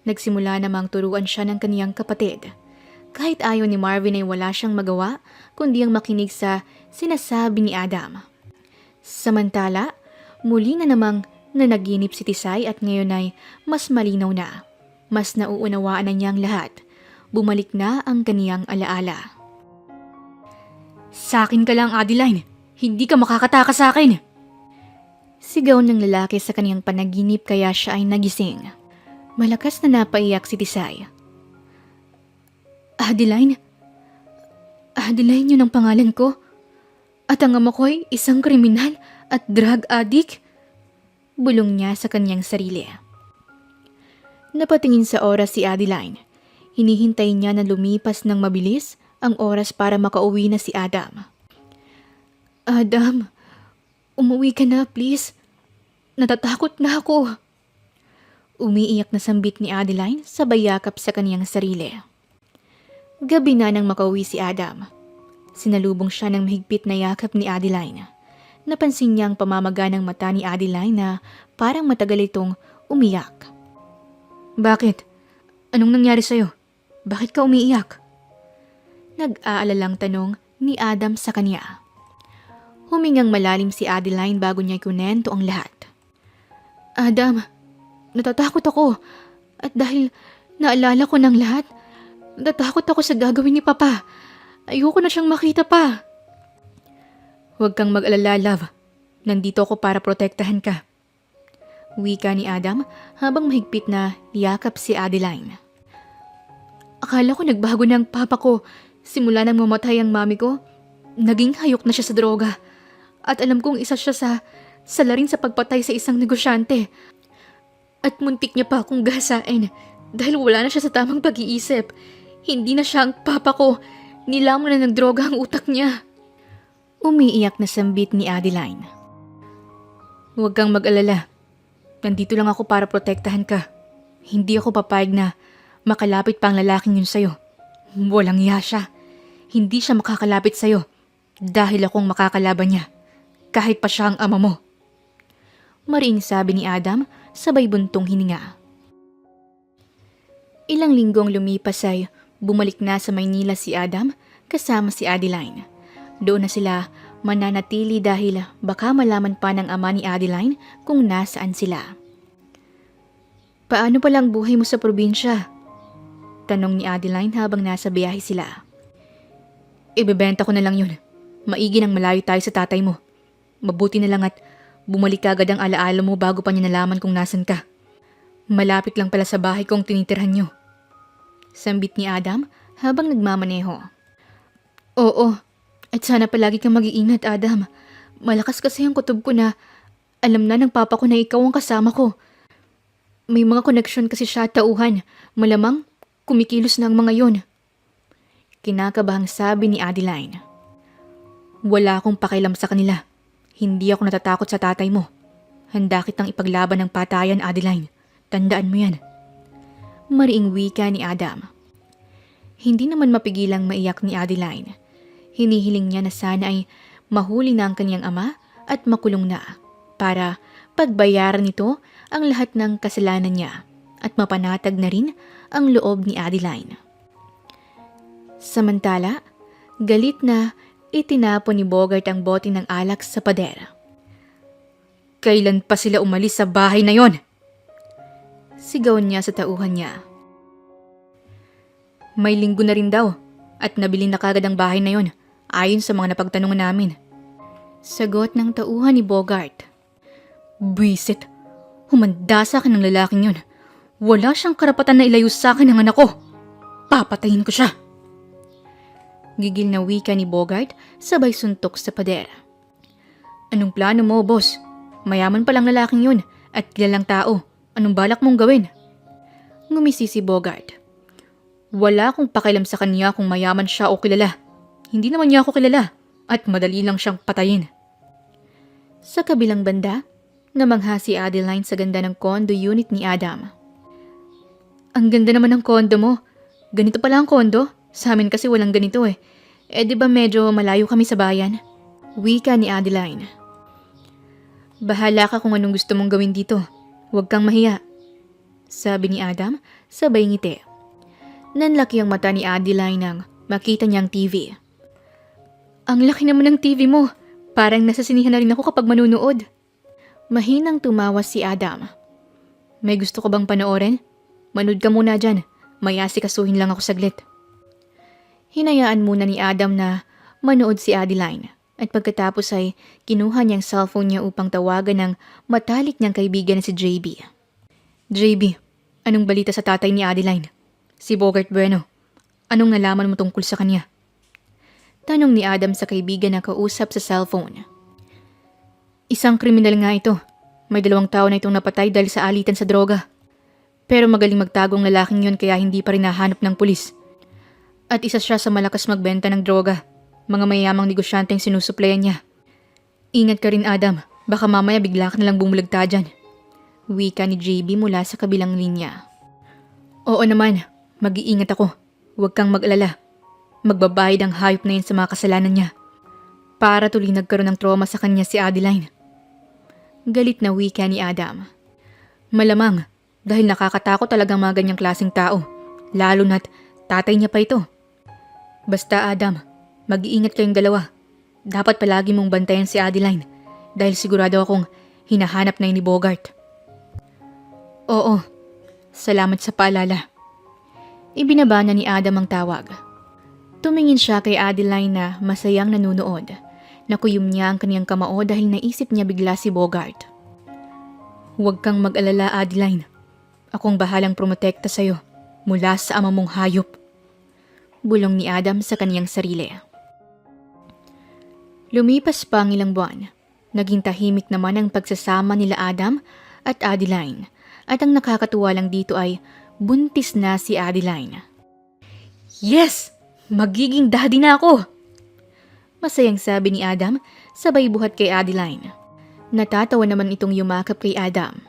Nagsimula namang turuan siya ng kaniyang kapatid. Kahit ayaw ni Marvin ay wala siyang magawa kundi ang makinig sa sinasabi ni Adam. Samantala, muli na namang nanaginip si Tisay at ngayon ay mas malinaw na. Mas nauunawaan na niya ang lahat. Bumalik na ang kaniyang alaala. Sa akin ka lang, Adeline. Hindi ka makakatakas sa akin. Sigaw ng lalaki sa kaniyang panaginip kaya siya ay nagising. Malakas na napaiyak si Tisay. Adeline? Adeline yun ang pangalan ko? At ang ama ko ay isang kriminal at drug addict? Bulong niya sa kaniyang sarili. Napatingin sa oras si Adeline. Hinihintay niya na lumipas ng mabilis ang oras para makauwi na si Adam. Adam, umuwi ka na please. Natatakot na ako. Umiiyak na sambit ni Adeline sabay yakap sa kaniyang sarili. Gabi na nang makauwi si Adam. Sinalubong siya ng mahigpit na yakap ni Adeline. Napansin niya ang pamamaga ng mata ni Adeline na parang matagal itong umiyak. Bakit? Anong nangyari sa'yo? Bakit ka umiiyak? Nag-aalalang tanong ni Adam sa kanya. Humingang malalim si Adeline bago niya ikunento ang lahat. Adam, natatakot ako. At dahil naalala ko ng lahat, natatakot ako sa gagawin ni Papa. Ayoko na siyang makita pa. Huwag kang mag-alala, love. Nandito ako para protektahan ka. Wika ni Adam habang mahigpit na yakap si Adeline. Akala ko nagbago na ang papa ko. Simula nang mamatay ang mami ko, naging hayok na siya sa droga. At alam kong isa siya sa salarin sa pagpatay sa isang negosyante. At muntik niya pa akong gasain dahil wala na siya sa tamang pag-iisip. Hindi na siya ang papa ko. Nilamon na ng droga ang utak niya. Umiiyak na sambit ni Adeline. Huwag kang mag-alala. Nandito lang ako para protektahan ka. Hindi ako papayag na makalapit pa ang lalaking yun sa'yo. Walang iya siya. Hindi siya makakalapit sa'yo dahil akong makakalaban niya. Kahit pa siya ang ama mo. Mariing sabi ni Adam sabay buntong hininga. Ilang linggong lumipas ay bumalik na sa Maynila si Adam kasama si Adeline. Doon na sila mananatili dahil baka malaman pa ng ama ni Adeline kung nasaan sila. Paano pala ang buhay mo sa probinsya? Tanong ni Adeline habang nasa biyahe sila. Ibebenta ko na lang yun. Maigi nang malayo tayo sa tatay mo. Mabuti na lang at bumalik agad ang alaala mo bago pa niya nalaman kung nasan ka. Malapit lang pala sa bahay kong tinitirhan niyo. Sambit ni Adam habang nagmamaneho. Oo, at sana palagi kang mag-iingat, Adam. Malakas kasi ang kutob ko na alam na ng papa ko na ikaw ang kasama ko. May mga koneksyon kasi siya at tauhan. Malamang kumikilos na ang mga yon. Kinakabahang sabi ni Adeline. Wala akong pakialam sa kanila. Hindi ako natatakot sa tatay mo. Handa kitang ipaglaban ng patayan, Adeline. Tandaan mo yan. Mariing wika ni Adam. Hindi naman mapigilang maiyak ni Adeline. Hinihiling niya na sana ay mahuli na ang kanyang ama at makulong na para pagbayaran nito ang lahat ng kasalanan niya at mapanatag na rin ang loob ni Adeline. Samantala, galit na itinapon ni Bogart ang bote ng alak sa pader. Kailan pa sila umalis sa bahay na yon? Sigaw niya sa tauhan niya. May linggo na rin daw at nabili na kagad ang bahay na yon ayon sa mga napagtanungan namin. Sagot ng tauhan ni Bogart. Buisit, humanda sa akin ng lalaking yun. Wala siyang karapatan na ilayo sa akin ang anak ko. Papatayin ko siya. Gigil na wika ni Bogart sabay suntok sa pader. Anong plano mo, boss? Mayaman palang lalaking yun at kilalang tao. Anong balak mong gawin? Ngumisi si Bogart. Wala akong pakialam sa kanya kung mayaman siya o kilala. Hindi naman niya ako kilala at madali lang siyang patayin. Sa kabilang banda, namangha si Adeline sa ganda ng condo unit ni Adam. Ang ganda naman ng condo mo. Ganito pala ang condo? Sa amin kasi walang ganito eh. Di ba medyo malayo kami sa bayan? Wika ni Adeline. Bahala ka kung anong gusto mong gawin dito. Huwag kang mahiya. Sabi ni Adam, sabay ngiti. Nanlaki ang mata ni Adeline nang makita niyang TV. Ang laki naman ng TV mo. Parang nasasinihan na rin ako kapag manunood. Mahinang tumawa si Adam. May gusto ka bang panoorin? Manood ka muna dyan. May asikasuhin lang ako saglit. Hinayaan muna ni Adam na manood si Adeline at pagkatapos ay kinuha niyang cellphone niya upang tawagan ng matalik niyang kaibigan na si JB. JB, anong balita sa tatay ni Adeline? Si Bogart Bueno. Anong nalaman mo tungkol sa kanya? Tanong ni Adam sa kaibigan na kausap sa cellphone. Isang kriminal nga ito. May 2 tao na itong napatay dahil sa alitan sa droga. Pero magaling magtagong lalaking yon kaya hindi pa rin nahanap ng pulis. At isa siya sa malakas magbenta ng droga. Mga mayamang negosyanteng sinusuplayan niya. Ingat ka rin, Adam. Baka mamaya bigla ka nalang bumulagta dyan. Wika ni JB mula sa kabilang linya. Oo naman, mag-iingat ako. Huwag kang mag-alala. Magbabayad ang hayop na yun sa mga kasalanan niya. Para tuloy nagkaroon ng trauma sa kanya si Adeline. Galit na wika ni Adam. Malamang, dahil nakakatakot talagang mga ganyang klaseng tao. Lalo na't tatay niya pa ito. Basta Adam, mag-iingat kayong dalawa. Dapat palagi mong bantayan si Adeline dahil sigurado akong hinahanap na ni Bogart. Oo, salamat sa paalala. Ibinaba na ni Adam ang tawag. Tumingin siya kay Adeline na masayang nanunood. Nakuyom niya ang kaniyang kamao dahil naisip niya bigla si Bogart. Huwag kang mag-alala, Adeline. Akong bahalang promotekta sa'yo mula sa ama mong hayop. Bulong ni Adam sa kaniyang sarili. Lumipas pa ang ilang buwan. Naging tahimik naman ang pagsasama nila Adam at Adeline. At ang nakakatuwa lang dito ay buntis na si Adeline. Yes! Magiging daddy na ako! Masayang sabi ni Adam sabay buhat kay Adeline. Natatawa naman itong yumakap kay Adam.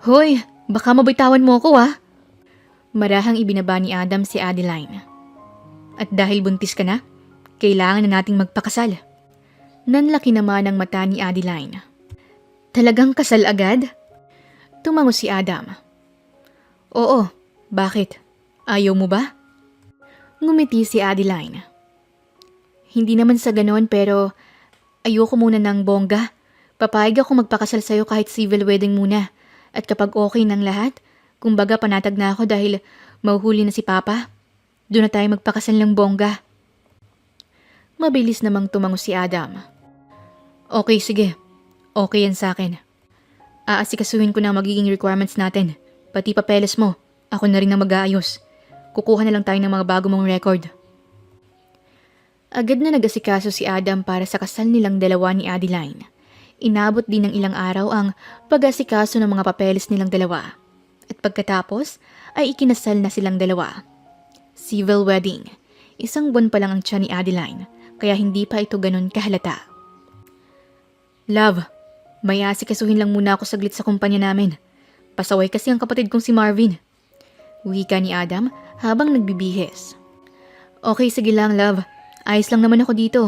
Hoy! Baka mabitawan mo ako Marahang ibinaba ni Adam si Adeline. At dahil buntis ka na, kailangan na nating magpakasal. Nanlaki naman ang mata ni Adeline. Talagang kasal agad? Tumango si Adam. Oo, bakit? Ayaw mo ba? Ngumiti si Adeline. Hindi naman sa ganon pero Ayoko muna ng bongga. Papayag ako magpakasal sa'yo kahit civil wedding muna. At kapag okay ng lahat, kumbaga panatag na ako dahil mahuhuli na si Papa, doon na tayo magpakasal ng bongga. Mabilis namang tumango si Adam. Okay, sige. Okay yan sa akin. Aasikasuhin ko na ang magiging requirements natin. Pati papeles mo, ako na rin ang mag-aayos. Kukuha na lang tayo ng mga bago mong record. Agad na nag-asikaso si Adam para sa kasal nilang dalawa ni Adeline. Inabot din ng ilang araw ang pag-asikaso ng mga papeles nilang dalawa. At pagkatapos ay ikinasal na silang dalawa. Civil wedding. 1 buwan pa lang ang tiyan ni Adeline, kaya hindi pa ito ganun kahalata. Love, may asikasuhin lang muna ako saglit sa kumpanya namin. Pasaway kasi ang kapatid kong si Marvin. Wika ni Adam habang nagbibihis. Okay, sige lang, love. Ayos lang naman ako dito.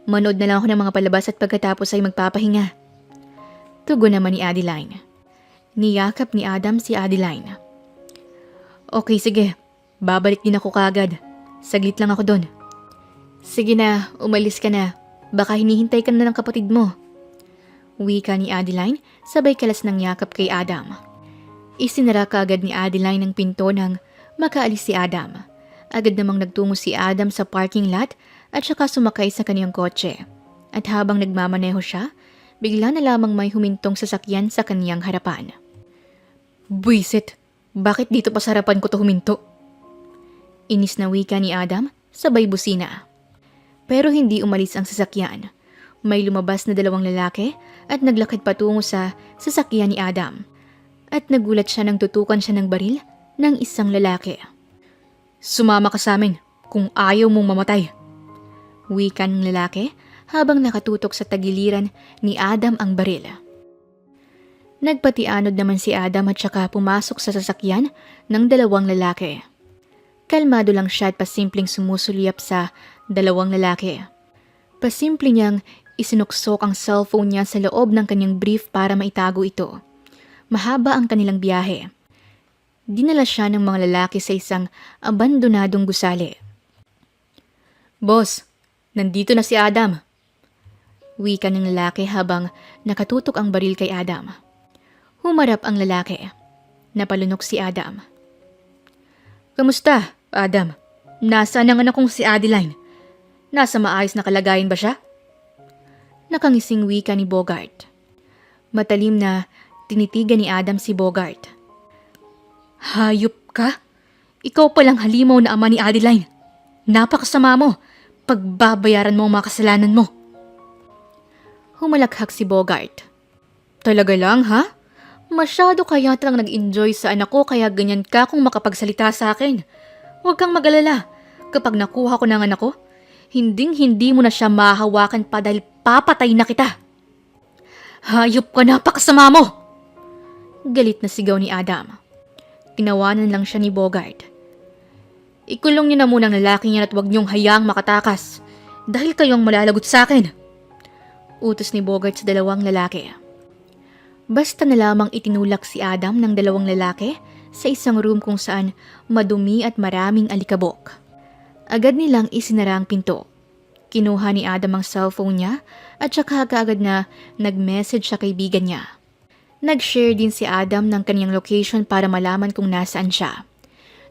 Manood na lang ako ng mga palabas at pagkatapos ay magpapahinga. Tugon naman ni Adeline. Niyakap ni Adam si Adeline. Okay, sige. Babalik din ako kaagad. Saglit lang ako doon. Sige na, umalis ka na. Baka hinihintay ka na ng kapatid mo. Wika ni Adeline sabay kalas ng yakap kay Adam. Isinara kaagad ni Adeline ang pinto nang makaalis si Adam. Agad namang nagtungo si Adam sa parking lot at saka sumakay sa kaniyang kotse. At habang nagmamaneho siya, bigla na lamang may humintong sasakyan sa kaniyang harapan. Buisit, bakit dito pa sa harapan ko to huminto? Inis na wika ni Adam, sabay busina. Pero hindi umalis ang sasakyan. May lumabas na 2 lalaki at naglakad patungo sa sasakyan ni Adam. At nagulat siya nang tutukan siya ng baril ng isang lalaki. Sumama ka sa amin kung ayaw mong mamatay. Wika ng lalaki habang nakatutok sa tagiliran ni Adam ang baril. Nagpatianod naman si Adam at saka pumasok sa sasakyan ng 2 lalaki. Kalmado lang siya at pasimpleng sumusulyap sa 2 lalaki. Pasimple niyang isinuksok ang cellphone niya sa loob ng kanyang brief para maitago ito. Mahaba ang kanilang biyahe. Dinala siya ng mga lalaki sa isang abandonadong gusali. Boss, nandito na si Adam. Wika ng lalaki habang nakatutok ang baril kay Adam. Humarap ang lalaki. Napalunok si Adam. Kamusta, Adam? Nasaan ang anak kong si Adeline? Nasa maayos na kalagayan ba siya? Nakangising wika ni Bogart. Matalim na tinitigan ni Adam si Bogart. Hayop ka? Ikaw palang halimaw na ama ni Adeline. Napakasama mo. Pagbabayaran mo ang mga kasalanan mo. Humalakhak si Bogart. Talaga lang, ha? Masyado kaya lang nag-enjoy sa anak ko kaya ganyan ka kung makapagsalita sa akin. Huwag kang mag-alala. Kapag nakuha ko ng anak ko, hinding-hindi mo na siya mahahawakan pa dahil papatay na kita. Hayop ka, napakasama mo! Galit na sigaw ni Adam. Tinawanan lang siya ni Bogart. Ikulong niyo na muna ang lalaking yan at huwag niyong hayaang makatakas dahil kayong malalagot sa akin. Utos ni Bogart sa 2 lalaki. Basta na lamang itinulak si Adam ng 2 lalaki sa isang room kung saan madumi at maraming alikabok. Agad nilang isinara ang pinto. Kinuha ni Adam ang cellphone niya at saka kaagad na nag-message sa kaibigan niya. Nag-share din si Adam ng kaniyang location para malaman kung nasaan siya.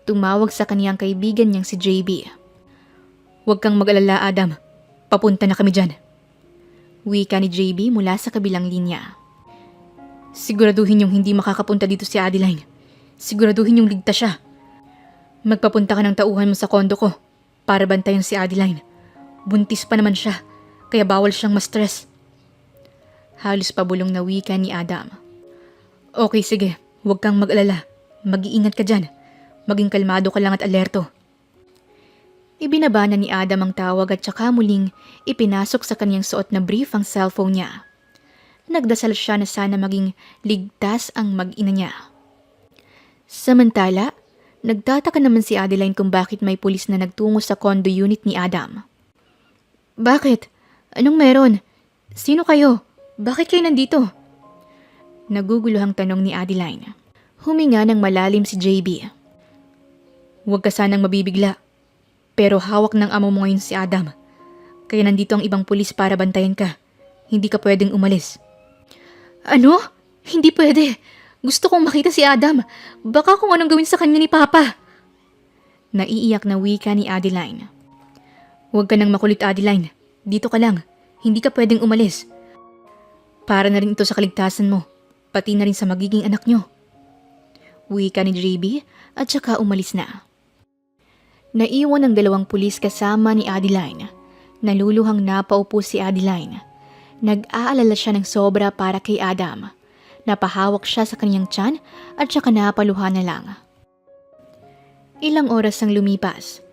Tumawag sa kaniyang kaibigan niyang si JB. Huwag kang mag-alala, Adam. Papunta na kami dyan. Wika ni JB mula sa kabilang linya. Siguraduhin yung hindi makakapunta dito si Adeline. Siguraduhin yung ligtas siya. Magpapunta ka ng tauhan mo sa kondo ko para bantayan si Adeline. Buntis pa naman siya, kaya bawal siyang ma-stress. Halos pabulong na wika ni Adam. Okay, sige. Huwag kang mag-alala. Mag-iingat ka dyan. Maging kalmado ka lang at alerto. Ibinabana ni Adam ang tawag at saka muling ipinasok sa kanyang suot na brief ang cellphone niya. Nagdasal siya na sana maging ligtas ang mag-ina niya. Samantala, nagtataka naman si Adeline kung bakit may pulis na nagtungo sa condo unit ni Adam. Bakit? Anong meron? Sino kayo? Bakit kayo nandito? Naguguluhang tanong ni Adeline. Huminga ng malalim si JB. Huwag ka sanang mabibigla. Pero hawak ng amo mo ngayon si Adam. Kaya nandito ang ibang pulis para bantayan ka. Hindi ka pwedeng umalis. Ano? Hindi pwede. Gusto kong makita si Adam. Baka kung anong gawin sa kanya ni Papa. Naiiyak na wika ni Adeline. Huwag ka nang makulit, Adeline. Dito ka lang. Hindi ka pwedeng umalis. Para na rin ito sa kaligtasan mo. Pati na rin sa magiging anak nyo. Wika ni JB at saka umalis na. Naiwan ang 2 pulis kasama ni Adeline. Naluluhang napaupo si Adeline. Nag-aalala siya ng sobra para kay Adam. Napahawak siya sa kanyang tiyan at saka napaluha na lang. Ilang oras ang lumipas.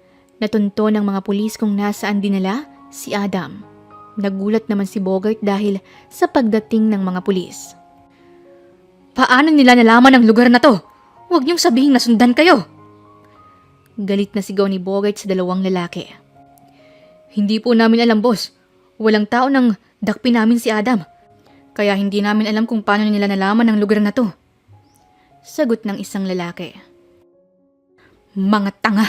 Natunto ng mga pulis kung nasaan dinala si Adam. Nagulat naman si Bogart dahil sa pagdating ng mga pulis. Paano nila nalaman ang lugar na to? Huwag niyong sabihin nasundan kayo. Galit na sigaw ni Bogart sa 2 lalaki. Hindi po namin alam, boss. Walang tao nang dakpin namin si Adam. Kaya hindi namin alam kung paano nila nalaman ang lugar na to. Sagot ng isang lalaki. Mga tanga!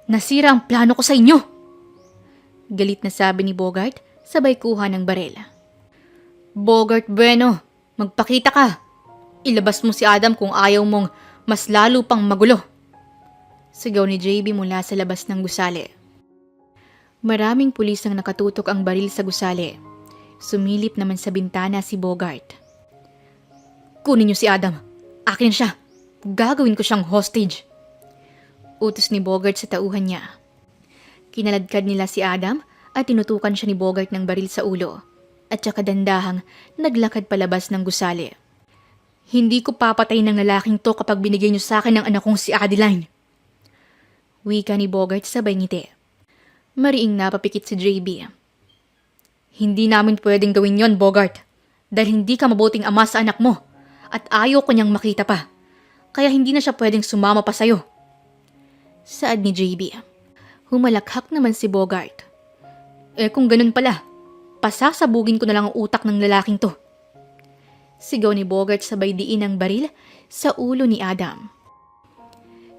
Nasira ang plano ko sa inyo! Galit na sabi ni Bogart, sabay kuha ng barel. Bogart Bueno, magpakita ka! Ilabas mo si Adam kung ayaw mong mas lalo pang magulo. Sigaw ni JB mula sa labas ng gusali. Maraming pulis ang nakatutok ang baril sa gusali. Sumilip naman sa bintana si Bogart. Kunin niyo si Adam. Akin siya. Gagawin ko siyang hostage. Utos ni Bogart sa tauhan niya. Kinaladkad nila si Adam at tinutukan siya ni Bogart ng baril sa ulo. At saka dandahang naglakad palabas ng gusali. Hindi ko papatayin ng lalaking to kapag binigay niyo sa akin ang anak kong si Adeline. Wika ni Bogart sabay ngiti. Mariing napapikit si JB. Hindi namin pwedeng gawin yon, Bogart. Dahil hindi ka mabuting ama sa anak mo. At ayaw ko niyang makita pa. Kaya hindi na siya pwedeng sumama pa sa'yo. Saad ni JB. Humalakhak naman si Bogart. Kung ganun pala, pasasabugin ko na lang ang utak ng lalaking to. Sigaw ni Bogart sabay diin ang baril sa ulo ni Adam.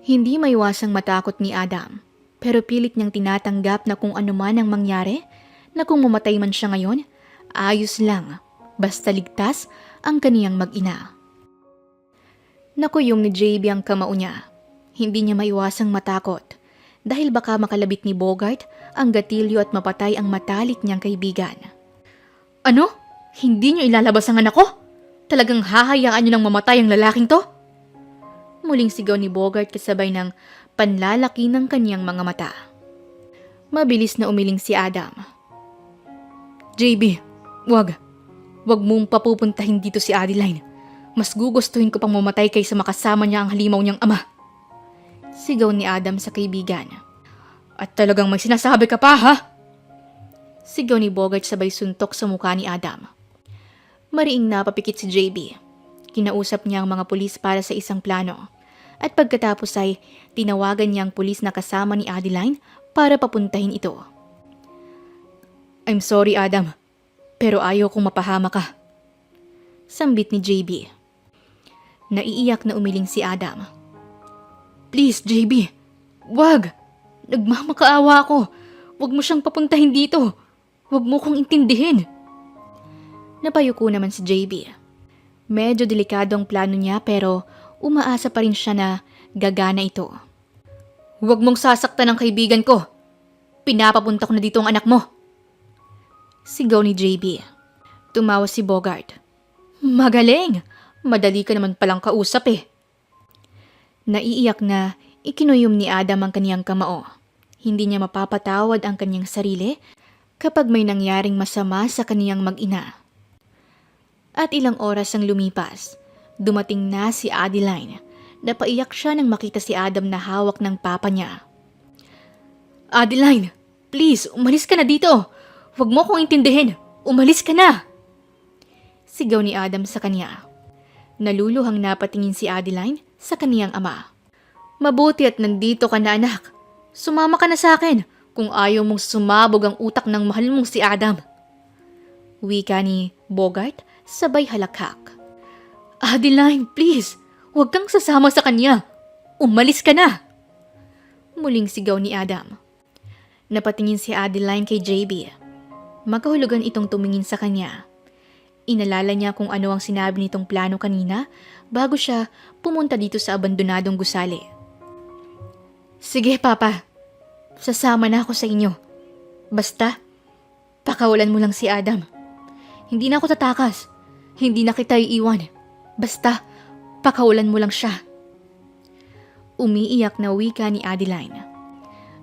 Hindi maiwasang matakot ni Adam. Pero pilit niyang tinatanggap na kung ano man ang mangyari, na kung mamatay man siya ngayon, ayos lang, basta ligtas ang kaniyang mag-ina. Nakuyong ni JB ang kamao niya. Hindi niya maiwasang matakot dahil baka makalabit ni Bogart ang gatilyo at mapatay ang matalik niyang kaibigan. Ano? Hindi niyo ilalabas ang anak ko? Talagang hahayaan niyo nang mamatay ang lalaking to? Muling sigaw ni Bogart kasabay ng panlalaki ng kaniyang mga mata. Mabilis na umiling si Adam. JB, wag. Wag mong papupuntahin dito si Adeline. Mas gugustuhin ko pang mamatay kaysa makasama niya ang halimaw niyang ama. Sigaw ni Adam sa kaibigan. At talagang may sinasabi ka pa, ha? Sigaw ni Bogart sabay suntok sa mukha ni Adam. Mariing napapikit si JB. Kinausap niya ang mga pulis para sa isang plano. At pagkatapos ay tinawagan niya ang pulis na kasama ni Adeline para papuntahin ito. I'm sorry, Adam. Pero ayaw kong mapahama ka. Sambit ni JB. Naiiyak na umiling si Adam. Please, JB. Wag. Nagmamakaawa ako. Wag mo siyang papuntahin dito. Wag mo kong intindihin. Napayuko naman si JB. Medyo delikado ang plano niya pero umaasa pa rin siya na gagana ito. Huwag mong sasaktan ang kaibigan ko. Pinapapunta ko na dito ang anak mo. Sigaw ni JB. Tumawa si Bogart. Magaling! Madali ka naman palang kausap eh. Naiiyak na ikinuyom ni Adam ang kaniyang kamao. Hindi niya mapapatawad ang kaniyang sarili kapag may nangyaring masama sa kaniyang mag-ina. At ilang oras ang lumipas. Dumating na si Adeline. Napaiyak siya nang makita si Adam na hawak ng papa niya. Adeline, please, umalis ka na dito. Huwag mo kong intindihin. Umalis ka na. Sigaw ni Adam sa kanya. Naluluhang napatingin si Adeline sa kaniyang ama. Mabuti at nandito ka na, anak. Sumama ka na sa akin kung ayaw mong sumabog ang utak ng mahal mong si Adam. Wika ni Bogart sabay halakhak. Adeline, please. Huwag kang sasama sa kanya. Umalis ka na. Muling sigaw ni Adam. Napatingin si Adeline kay JB. Magkahulugan itong tumingin sa kanya. Inalala niya kung ano ang sinabi nitong plano kanina bago siya pumunta dito sa abandonadong gusali. Sige, Papa. Sasama na ako sa inyo. Basta, pakawalan mo lang si Adam. Hindi na ako tatakas. Hindi na kita iiwan. Basta, pakawalan mo lang siya. Umiiyak na wika ni Adeline.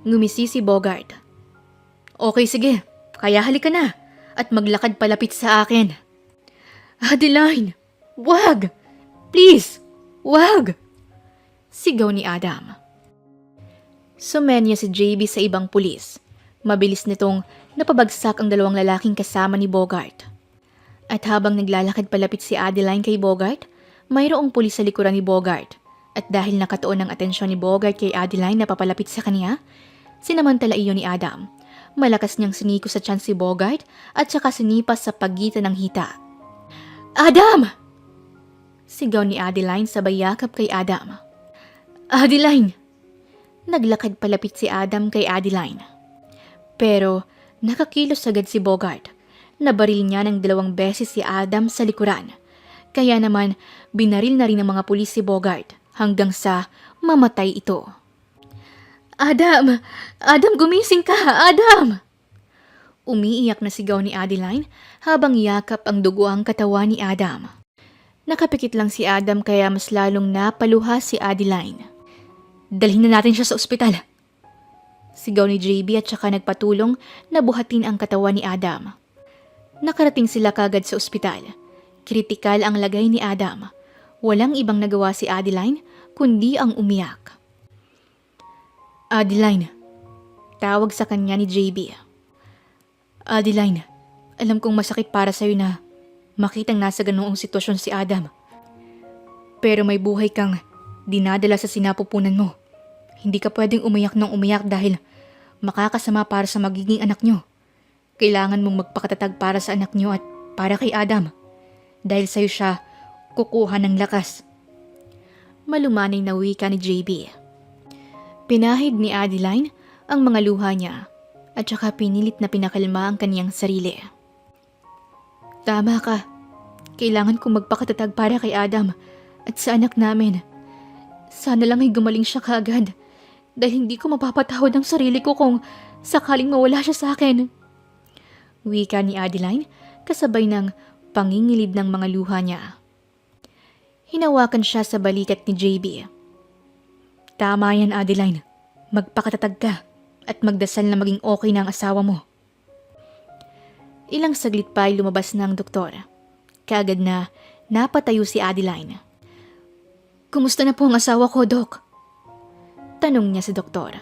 Ngumisi si Bogart. Okay, sige. Kaya halika na at maglakad palapit sa akin. Adeline! Wag! Please! Wag! Sigaw ni Adam. Sumenya si JB sa ibang pulis. Mabilis nitong napabagsak ang dalawang lalaking kasama ni Bogart. At habang naglalakad palapit si Adeline kay Bogart, mayroong pulis sa likuran ni Bogart. At dahil nakatuon ang atensyon ni Bogart kay Adeline na papalapit sa kanya, sinamantala iyon ni Adam. Malakas niyang siniko sa tiyan si Bogart at saka sinipas sa pagitan ng hita. Adam! Sigaw ni Adeline sabay yakap kay Adam. Adeline! Naglakad palapit si Adam kay Adeline. Pero nakakilos agad si Bogart. Nabaril niya ng 2 beses si Adam sa likuran. Kaya naman binaril na rin ng mga pulis si Bogart hanggang sa mamatay ito. Adam! Adam, gumising ka! Adam! Umiiyak na sigaw ni Adeline habang yakap ang duguang katawan ni Adam. Nakapikit lang si Adam kaya mas lalong napaluha si Adeline. Dalhin na natin siya sa ospital. Sigaw ni JB at saka nagpatulong na buhatin ang katawan ni Adam. Nakarating sila kagad sa ospital. Kritikal ang lagay ni Adam. Walang ibang nagawa si Adeline kundi ang umiyak. Adeline, tawag sa kanya ni JB. Adeline, alam kong masakit para sa'yo na makitang nasa ganoong sitwasyon si Adam. Pero may buhay kang dinadala sa sinapupunan mo. Hindi ka pwedeng umiyak ng umiyak dahil makakasama para sa magiging anak nyo. Kailangan mong magpakatatag para sa anak nyo at para kay Adam. Dahil sa'yo siya kukuha ng lakas. Malumanay na wika ni JB. Pinahid ni Adeline ang mga luha niya at saka pinilit na pinakalma ang kaniyang sarili. Tama ka. Kailangan kong magpakatatag para kay Adam at sa anak namin. Sana lang ay gumaling siya kaagad dahil hindi ko mapapatawad ang sarili ko kung sakaling mawala siya sa akin. Wika ni Adeline kasabay ng pangingilid ng mga luha niya. Hinawakan siya sa balikat ni JB. Tama yan, Adeline. Magpakatatag ka at magdasal na maging okay na ang asawa mo. Ilang saglit pa ay lumabas na ang doktor. Kaagad na napatayo si Adeline. Kumusta na po ang asawa ko, Doc? Tanong niya sa doktor.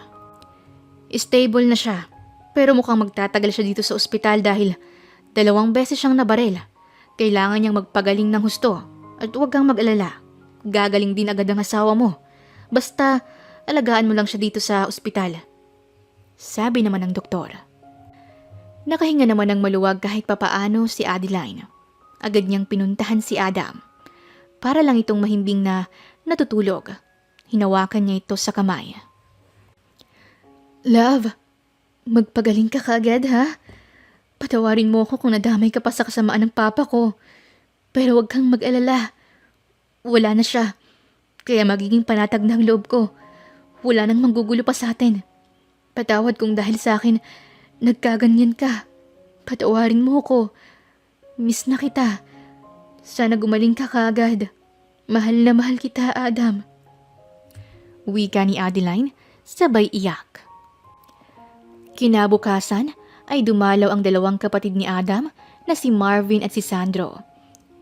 Stable na siya, pero mukhang magtatagal siya dito sa ospital dahil 2 beses siyang nabaril. Kailangan niyang magpagaling ng husto at huwag kang mag-alala. Gagaling din agad ang asawa mo. Basta alagaan mo lang siya dito sa ospital. Sabi naman ng doktor. Nakahinga naman ng maluwag kahit papaano si Adeline. Agad niyang pinuntahan si Adam. Para lang itong mahimbing na natutulog. Hinawakan niya ito sa kamay. Love, magpagaling ka kaagad ha? Patawarin mo ako kung nadamay ka pa sa kasamaan ng papa ko. Pero huwag kang mag-alala. Wala na siya. Kaya magiging panatag na ang loob ko. Wala nang manggugulo pa sa atin. Patawad kung dahil sa akin, nagkaganyan ka. Patawarin mo ko. Miss na kita. Sana gumaling ka kaagad. Mahal na mahal kita, Adam. Wika ni Adeline, sabay iyak. Kinabukasan ay dumalaw ang 2 kapatid ni Adam na si Marvin at si Sandro.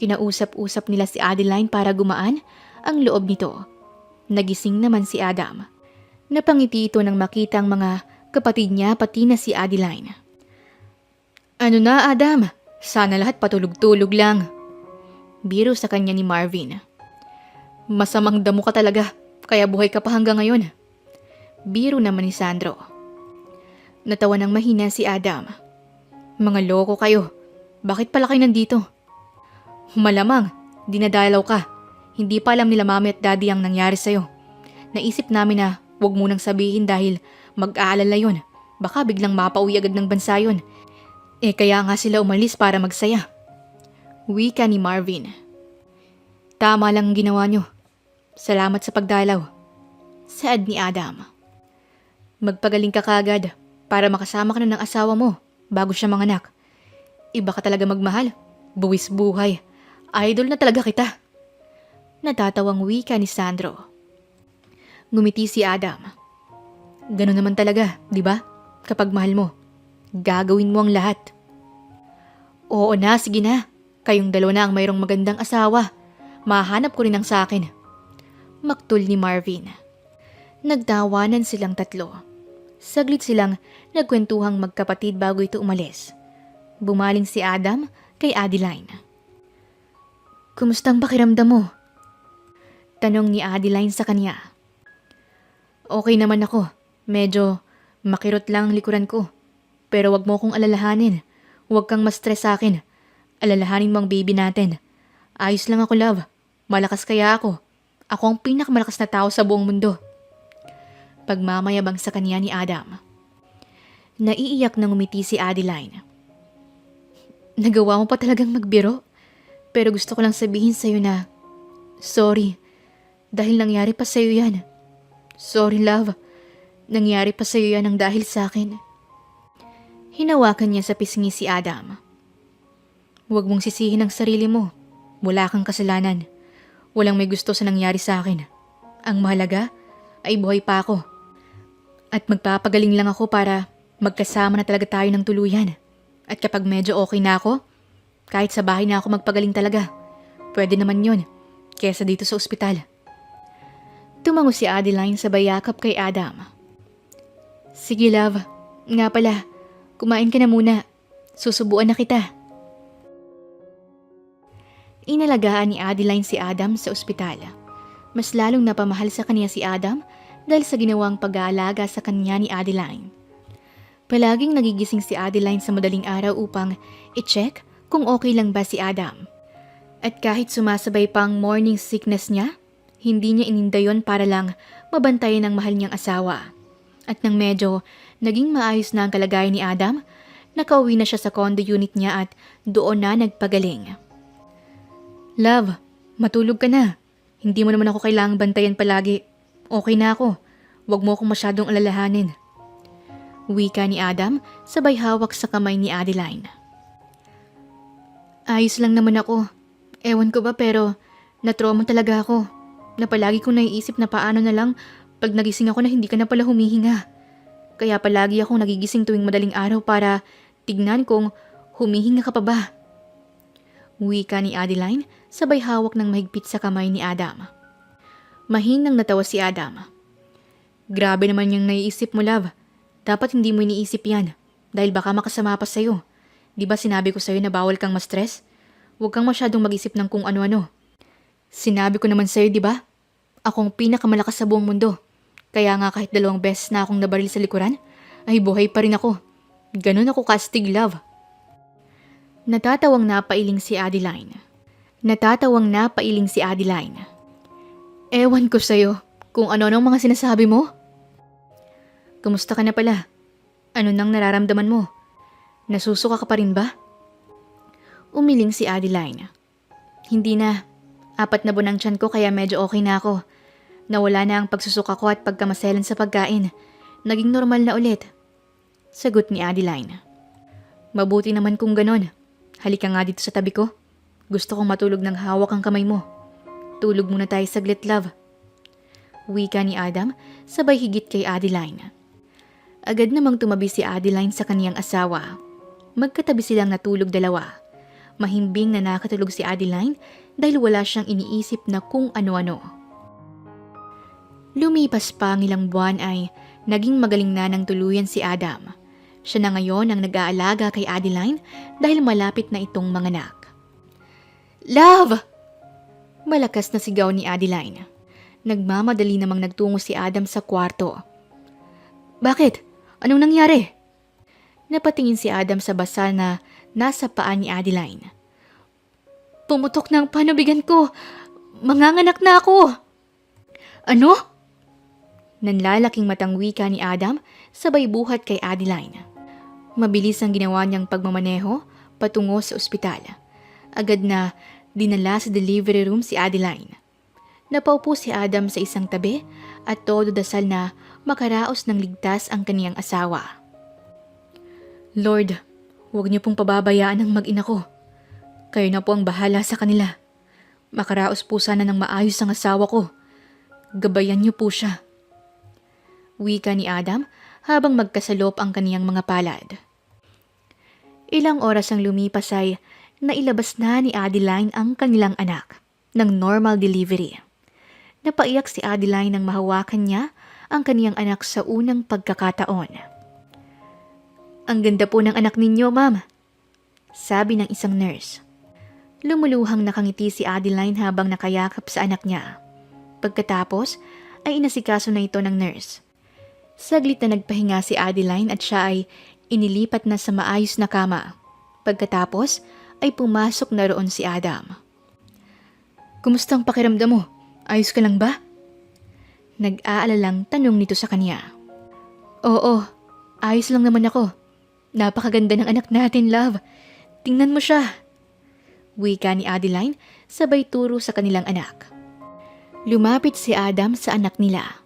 Kinausap-usap nila si Adeline para gumaan ang loob nito. Nagising naman si Adam. Napangiti ito nang makita ang mga kapatid niya pati na si Adeline. Ano na, Adam? Sana lahat patulog-tulog lang. Biro sa kanya ni Marvin. Masamang damo ka talaga, kaya buhay ka pa hanggang ngayon. Biro naman ni Sandro. Natawa ng mahina si Adam. Mga loko kayo. Bakit pala kayo nandito? Malamang, dinadalaw ka. Hindi pa alam nila mami at daddy ang nangyari sa'yo. Naisip namin na huwag munang sabihin dahil mag-aalala yun. Baka biglang mapauwi agad ng bansa yun. Kaya nga sila umalis para magsaya. Wika ni Marvin. Tama lang ang ginawa niyo. Salamat sa pagdalaw. Saad ni Adam. Magpagaling ka kagad para makasama ka na ng asawa mo bago siya manganak. Iba ka talaga magmahal. Buwis buhay. Idol na talaga kita. Natatawang wika ni Sandro. Ngumiti si Adam. Ganun naman talaga, di ba? Kapag mahal mo, gagawin mo ang lahat. Oo na, sige na. Kayong dalawa na ang mayroong magandang asawa. Mahanap ko rin ang sa akin. Maktul ni Marvin. Nagtawanan silang tatlo. Saglit silang nagkwentuhang magkapatid bago ito umalis. Bumaling si Adam kay Adeline. Kumusta ang pakiramdam mo? Tanong ni Adeline sa kanya. Okay naman ako. Medyo makirot lang ang likuran ko. Pero wag mo akong alalahanin. Huwag kang ma-stress sa akin. Alalahanin mo ang baby natin. Ayos lang ako, love. Malakas kaya ako. Ako ang pinakamalakas na tao sa buong mundo. Pagmamayabang sa kanya ni Adam. Naiiyak nang umiti si Adeline. Nagawa mo pa talagang magbiro. Pero gusto ko lang sabihin sa'yo na, sorry. Dahil nangyari pa sa'yo yan. Sorry, love. Nangyari pa sa'yo yan ang dahil sa akin. Hinawakan niya sa pisngi si Adam. Huwag mong sisihin ang sarili mo. Wala kang kasalanan. Walang may gusto sa nangyari sa akin. Ang mahalaga ay buhay pa ako. At magpapagaling lang ako para magkasama na talaga tayo ng tuluyan. At kapag medyo okay na ako, kahit sa bahay na ako magpagaling talaga. Pwede naman yun, kesa dito sa ospital. Tumango si Adeline sabay yakap kay Adam. Sige, love. Nga pala, kumain ka na muna. Susubuan na kita. Inalagaan ni Adeline si Adam sa ospital. Mas lalong napamahal sa kanya si Adam dahil sa ginawang pag-aalaga sa kanya ni Adeline. Palaging nagigising si Adeline sa madaling araw upang i-check kung okay lang ba si Adam. At kahit sumasabay pa ang morning sickness niya, hindi niya ininda yon para lang mabantayan ang mahal niyang asawa. At nang medyo naging maayos na ang kalagayan ni Adam, nakauwi na siya sa condo unit niya at doon na nagpagaling. Love, matulog ka na. Hindi mo naman ako kailangang bantayan palagi. Okay na ako. Huwag mo akong masyadong alalahanin. Wika ni Adam sabay hawak sa kamay ni Adeline. Ayos lang naman ako. Ewan ko ba pero na-trauma talaga ako. Na palagi kong naiisip na paano na lang pag nagising ako na hindi ka na pala humihinga. Kaya palagi akong nagigising tuwing madaling araw para tignan kung humihinga ka pa ba. Wika ni Adeline sabay hawak ng mahigpit sa kamay ni Adam. Mahinang natawa si Adam. Grabe naman yung naiisip mo, love. Dapat hindi mo iniisip yan dahil baka makasama pa sa'yo. Di ba sinabi ko sa'yo na bawal kang ma-stress? Huwag kang masyadong mag-isip ng kung ano-ano. Sinabi ko naman sa'yo, di ba? Akong pinakamalakas sa buong mundo. Kaya nga kahit 2 beses na akong nabaril sa likuran, ay buhay pa rin ako. Ganun ako kastig, love. Natatawang napailing si Adeline. Ewan ko sa'yo kung ano-ano ang mga sinasabi mo. Kumusta ka na pala? Ano nang nararamdaman mo? Nasusuka ka pa rin ba? Umiling si Adeline. Hindi na. 4 na buwan ang tiyan ko kaya medyo okay na ako. Nawala na ang pagsusuka ko at pagkamaselan sa pagkain. Naging normal na ulit. Sagot ni Adeline. Mabuti naman kung ganon. Halika nga dito sa tabi ko. Gusto kong matulog ng hawak ang kamay mo. Tulog muna tayo saglit, love. Wika ni Adam sabay higit kay Adeline. Agad namang tumabi si Adeline sa kaniyang asawa. Magkatabi silang natulog dalawa. Mahimbing na nakatulog si Adeline dahil wala siyang iniisip na kung ano-ano. Lumipas pa ang ilang buwan ay naging magaling na ng tuluyan si Adam. Siya na ngayon ang nag-aalaga kay Adeline dahil malapit na itong manganak. Love! Malakas na sigaw ni Adeline. Nagmamadali namang nagtungo si Adam sa kwarto. Bakit? Anong nangyari? Napatingin si Adam sa basa na nasa paa ni Adeline. Pumutok na ang panubigan ko. Manganganak na ako. Ano? Nanlalaking matang wika ni Adam sabay buhat kay Adeline. Mabilis ang ginawa niyang pagmamaneho patungo sa ospital. Agad na dinala sa delivery room si Adeline. Napaupo si Adam sa isang tabi at todo dasal na makaraos ng ligtas ang kaniyang asawa. Lord, huwag niyo pong pababayaan ang mag-ina ko. Kayo na po ang bahala sa kanila. Makaraos po sana ng maayos ang asawa ko. Gabayan niyo po siya. Wika ni Adam habang magkasalop ang kaniyang mga palad. Ilang oras ang lumipas ay nailabas na ni Adeline ang kanilang anak ng normal delivery. Napaiyak si Adeline nang mahawakan niya ang kaniyang anak sa unang pagkakataon. Ang ganda po ng anak ninyo, ma'am, sabi ng isang nurse. Lumuluhang nakangiti si Adeline habang nakayakap sa anak niya. Pagkatapos ay inasikaso na ito ng nurse. Saglit na nagpahinga si Adeline at siya ay inilipat na sa maayos na kama. Pagkatapos ay pumasok na roon si Adam. Kumustang pakiramdam mo? Ayos ka lang ba? Nag-aalalang tanong nito sa kanya. Oo, ayos lang naman ako. Napakaganda ng anak natin, love. Tingnan mo siya. Wika ni Adeline sabay turo sa kanilang anak. Lumapit si Adam sa anak nila.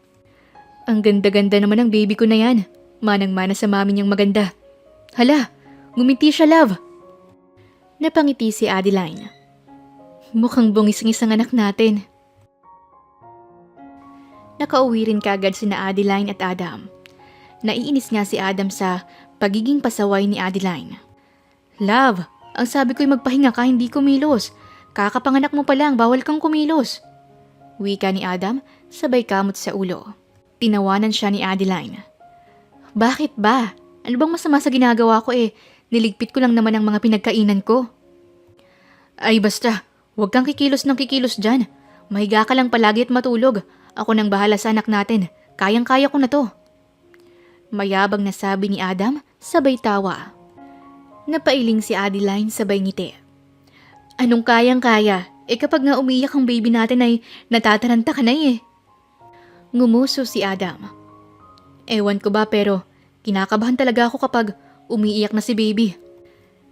Ang ganda-ganda naman ng baby ko na yan. Manang-mana sa mami niyang maganda. Hala, ngumiti siya, love. Napangiti si Adeline. Mukhang bungis-ngis ang anak natin. Nakauwi rin kaagad sina Adeline at Adam. Naiinis nga si Adam sa pagiging pasaway ni Adeline. Love, ang sabi ko'y magpahinga ka, hindi kumilos. Kakapanganak mo pa lang, bawal kang kumilos. Wika ni Adam, sabay kamot sa ulo. Tinawanan siya ni Adeline. Bakit ba? Ano bang masama sa ginagawa ko Niligpit ko lang naman ang mga pinagkainan ko. Ay basta, huwag kang kikilos ng kikilos dyan. Mahiga ka lang palagi at matulog. Ako nang bahala sa anak natin. Kayang-kaya ko na to. Mayabang na sabi ni Adam, sabay tawa. Napailing si Adeline sabay ngiti. Anong kayang-kaya? Kapag nga umiyak ang baby natin ay natataranta ka na Ngumuso si Adam. Ewan ko ba pero kinakabahan talaga ako kapag umiiyak na si baby.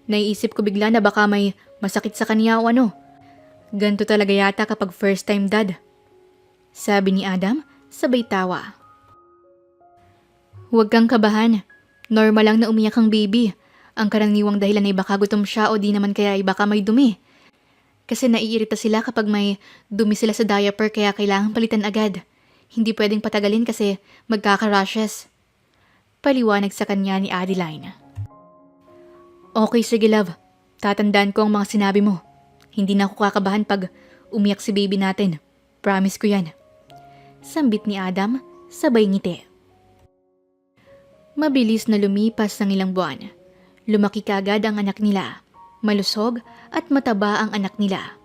Naiisip ko bigla na baka may masakit sa kanya o ano. Ganto talaga yata kapag first time dad. Sabi ni Adam, sabay tawa. Huwag kang kabahan. Normal lang na umiyak ang baby. Ang karaniwang dahilan ay baka gutom siya o di naman kaya ay baka may dumi. Kasi naiirita sila kapag may dumi sila sa diaper kaya kailangan palitan agad. Hindi pwedeng patagalin kasi magkaka-rashes. Paliwanag sa kanya ni Adeline. Okay, sige love. Tatandaan ko ang mga sinabi mo. Hindi na ako kakabahan pag umiyak si baby natin. Promise ko yan. Sambit ni Adam, sabay ngiti. Mabilis na lumipas ng ilang buwan. Lumaki kaagad ang anak nila. Malusog at mataba ang anak nila.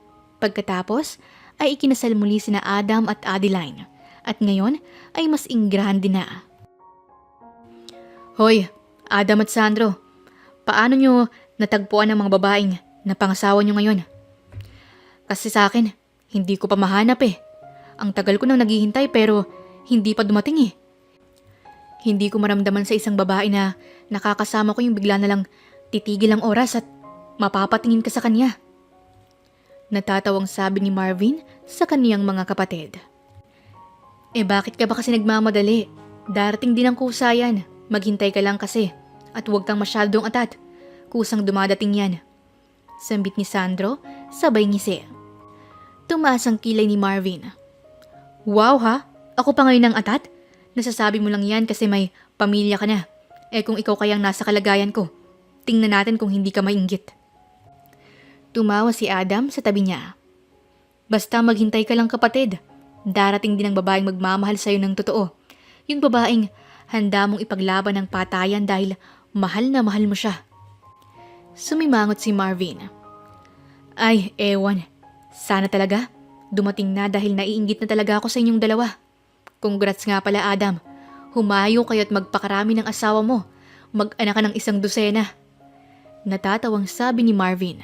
Pagkatapos ay ikinasal muli sina Adam at Adeline. At ngayon ay mas ingrahan din na. Hoy, Adam at Sandro. Paano nyo natagpuan ang mga babaeng na pangasawa nyo ngayon? Kasi sa akin, hindi ko pa mahanap Ang tagal ko nang naghihintay pero hindi pa dumating Hindi ko maramdaman sa isang babae na nakakasama ko yung bigla na lang titigil ang oras at mapapatingin ka sa kanya. Natatawang sabi ni Marvin sa kaniyang mga kapatid. Bakit ka ba kasi nagmamadali? Darating din ang kusa yan. Maghintay ka lang kasi. At huwag kang masyadong atat. Kusang dumadating yan. Sambit ni Sandro, sabay ngisi. Tumaas ang kilay ni Marvin. Wow ha? Ako pa ngayon ang atat? Nasasabi mo lang yan kasi may pamilya ka na. Kung ikaw kayang nasa kalagayan ko, tingnan natin kung hindi ka mainggit. Tumawa si Adam sa tabi niya. Basta maghintay ka lang kapatid. Darating din ang babaeng magmamahal sa'yo ng totoo. Yung babaeng handa mong ipaglaban ng patayan dahil mahal na mahal mo siya. Sumimangot si Marvin. Ay, ewan. Sana talaga. Dumating na dahil naiinggit na talaga ako sa inyong dalawa. Congrats nga pala Adam. Humayo kayo at magpakarami ng asawa mo. Mag-anak ka ng 1 dosena. Natatawang sabi ni Marvin.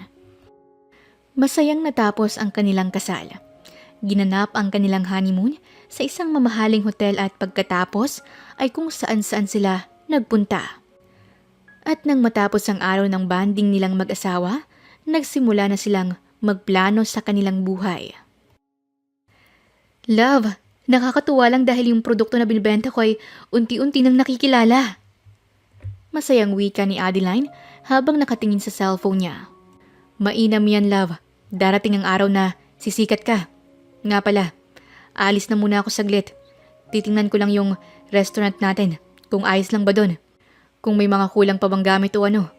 Masayang natapos ang kanilang kasal. Ginanap ang kanilang honeymoon sa isang mamahaling hotel at pagkatapos ay kung saan-saan sila nagpunta. At nang matapos ang araw ng bonding nilang mag-asawa, nagsimula na silang magplano sa kanilang buhay. Love, nakakatuwa lang dahil yung produkto na binibenta ko ay unti-unti nang nakikilala. Masayang wika ni Adeline habang nakatingin sa cellphone niya. Mainam yan, love. Darating ang araw na sisikat ka. Nga pala, alis na muna ako saglit. Titingnan ko lang yung restaurant natin, kung ayos lang ba doon. Kung may mga kulang pa bang gamit o ano.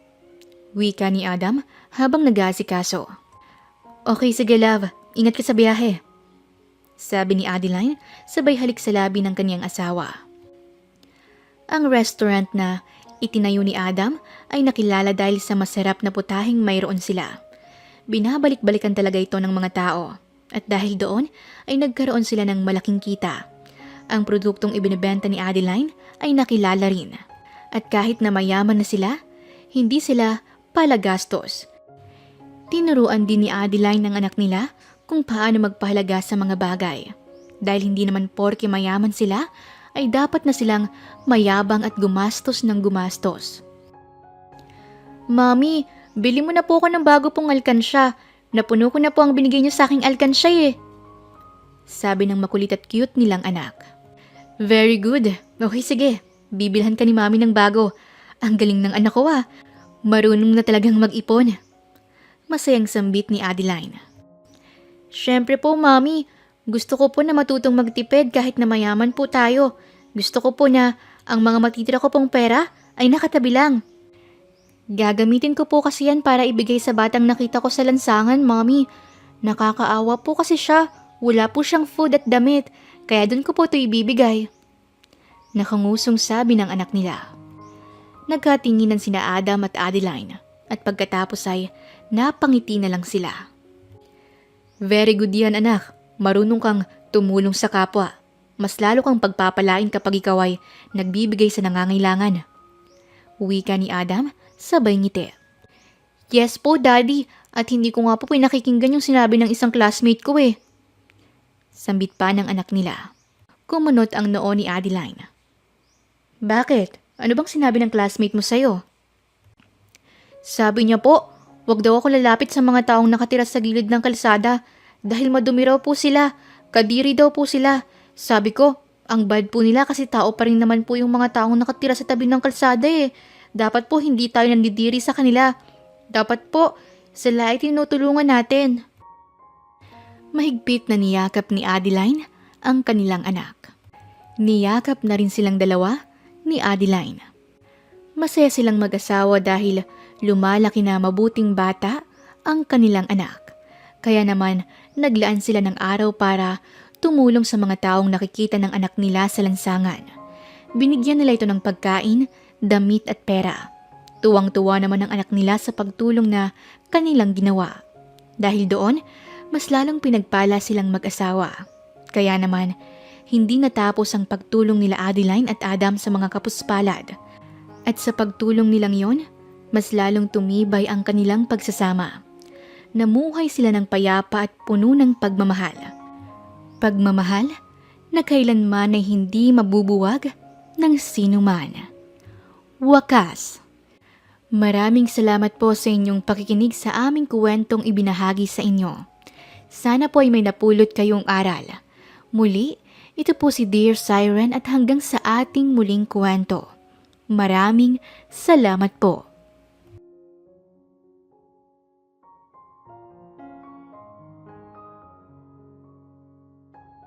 Wika ni Adam habang nag-aasikaso. Okay, sige love. Ingat ka sa biyahe. Sabi ni Adeline sabay halik sa labi ng kanyang asawa. Ang restaurant na itinayo ni Adam ay nakilala dahil sa masarap na putahing mayroon sila. Binabalik-balikan talaga ito ng mga tao. At dahil doon ay nagkaroon sila ng malaking kita. Ang produktong ibinebenta ni Adeline ay nakilala rin. At kahit na mayaman na sila, hindi sila palagastos. Tinuruan din ni Adeline ng anak nila kung paano magpahalaga sa mga bagay. Dahil hindi naman porke mayaman sila, ay dapat na silang mayabang at gumastos ng gumastos. Mami, bili mo na po ako ng bago pong alkansya. Napuno ko na po ang binigay niyo sa aking alkansya eh. Sabi ng makulit at cute nilang anak. Very good. Okay, sige. Bibilhan ka ni Mami ng bago. Ang galing ng anak ko ah. Marunong na talagang mag-ipon. Masayang sambit ni Adeline. Siyempre po, Mami. Gusto ko po na matutong magtipid kahit na mayaman po tayo. Gusto ko po na ang mga matitira ko pong pera ay nakatabi lang. Gagamitin ko po kasi yan para ibigay sa batang nakita ko sa lansangan, Mommy. Nakakaawa po kasi siya. Wala po siyang food at damit, kaya doon ko po ito ibibigay. Nakangusong sabi ng anak nila. Nagkatinginan sina Adam at Adeline at pagkatapos ay napangiti na lang sila. Very good yan anak. Marunong kang tumulong sa kapwa. Mas lalo kang pagpapalain kapag ikaw ay nagbibigay sa nangangailangan. Wika ni Adam sabay ngiti. Yes po, Daddy. At hindi ko nga po pinakikinggan yung sinabi ng isang classmate ko eh. Sambit pa ng anak nila. Kumunot ang noo ni Adeline. Bakit? Ano bang sinabi ng classmate mo sa'yo? Sabi niya po, wag daw ako lalapit sa mga taong nakatira sa gilid ng kalsada dahil madumi raw po sila, kadiri daw po sila. Sabi ko, ang bad po nila kasi tao pa rin naman po yung mga taong nakatira sa tabi ng kalsada eh. Dapat po hindi tayo nandidiri sa kanila. Dapat po, sila ay tinutulungan natin. Mahigpit na niyakap ni Adeline ang kanilang anak. Niyakap na rin silang dalawa ni Adeline. Masaya silang mag-asawa dahil lumalaki na mabuting bata ang kanilang anak. Kaya naman naglaan sila ng araw para tumulong sa mga taong nakikita ng anak nila sa lansangan. Binigyan nila ito ng pagkain, damit at pera. Tuwang-tuwa naman ang anak nila sa pagtulong na kanilang ginawa. Dahil doon, mas lalong pinagpala silang mag-asawa. Kaya naman, hindi natapos ang pagtulong nila Adeline at Adam sa mga kapuspalad. At sa pagtulong nilang yon, mas lalong tumibay ang kanilang pagsasama. Namuhay sila ng payapa at puno ng pagmamahal. Pagmamahal na kailanman ay hindi mabubuwag ng sinuman. Wakas. Maraming salamat po sa inyong pakikinig sa aming kwentong ibinahagi sa inyo. Sana po ay may napulot kayong aral. Muli, ito po si Dear Siren at hanggang sa ating muling kwento. Maraming salamat po.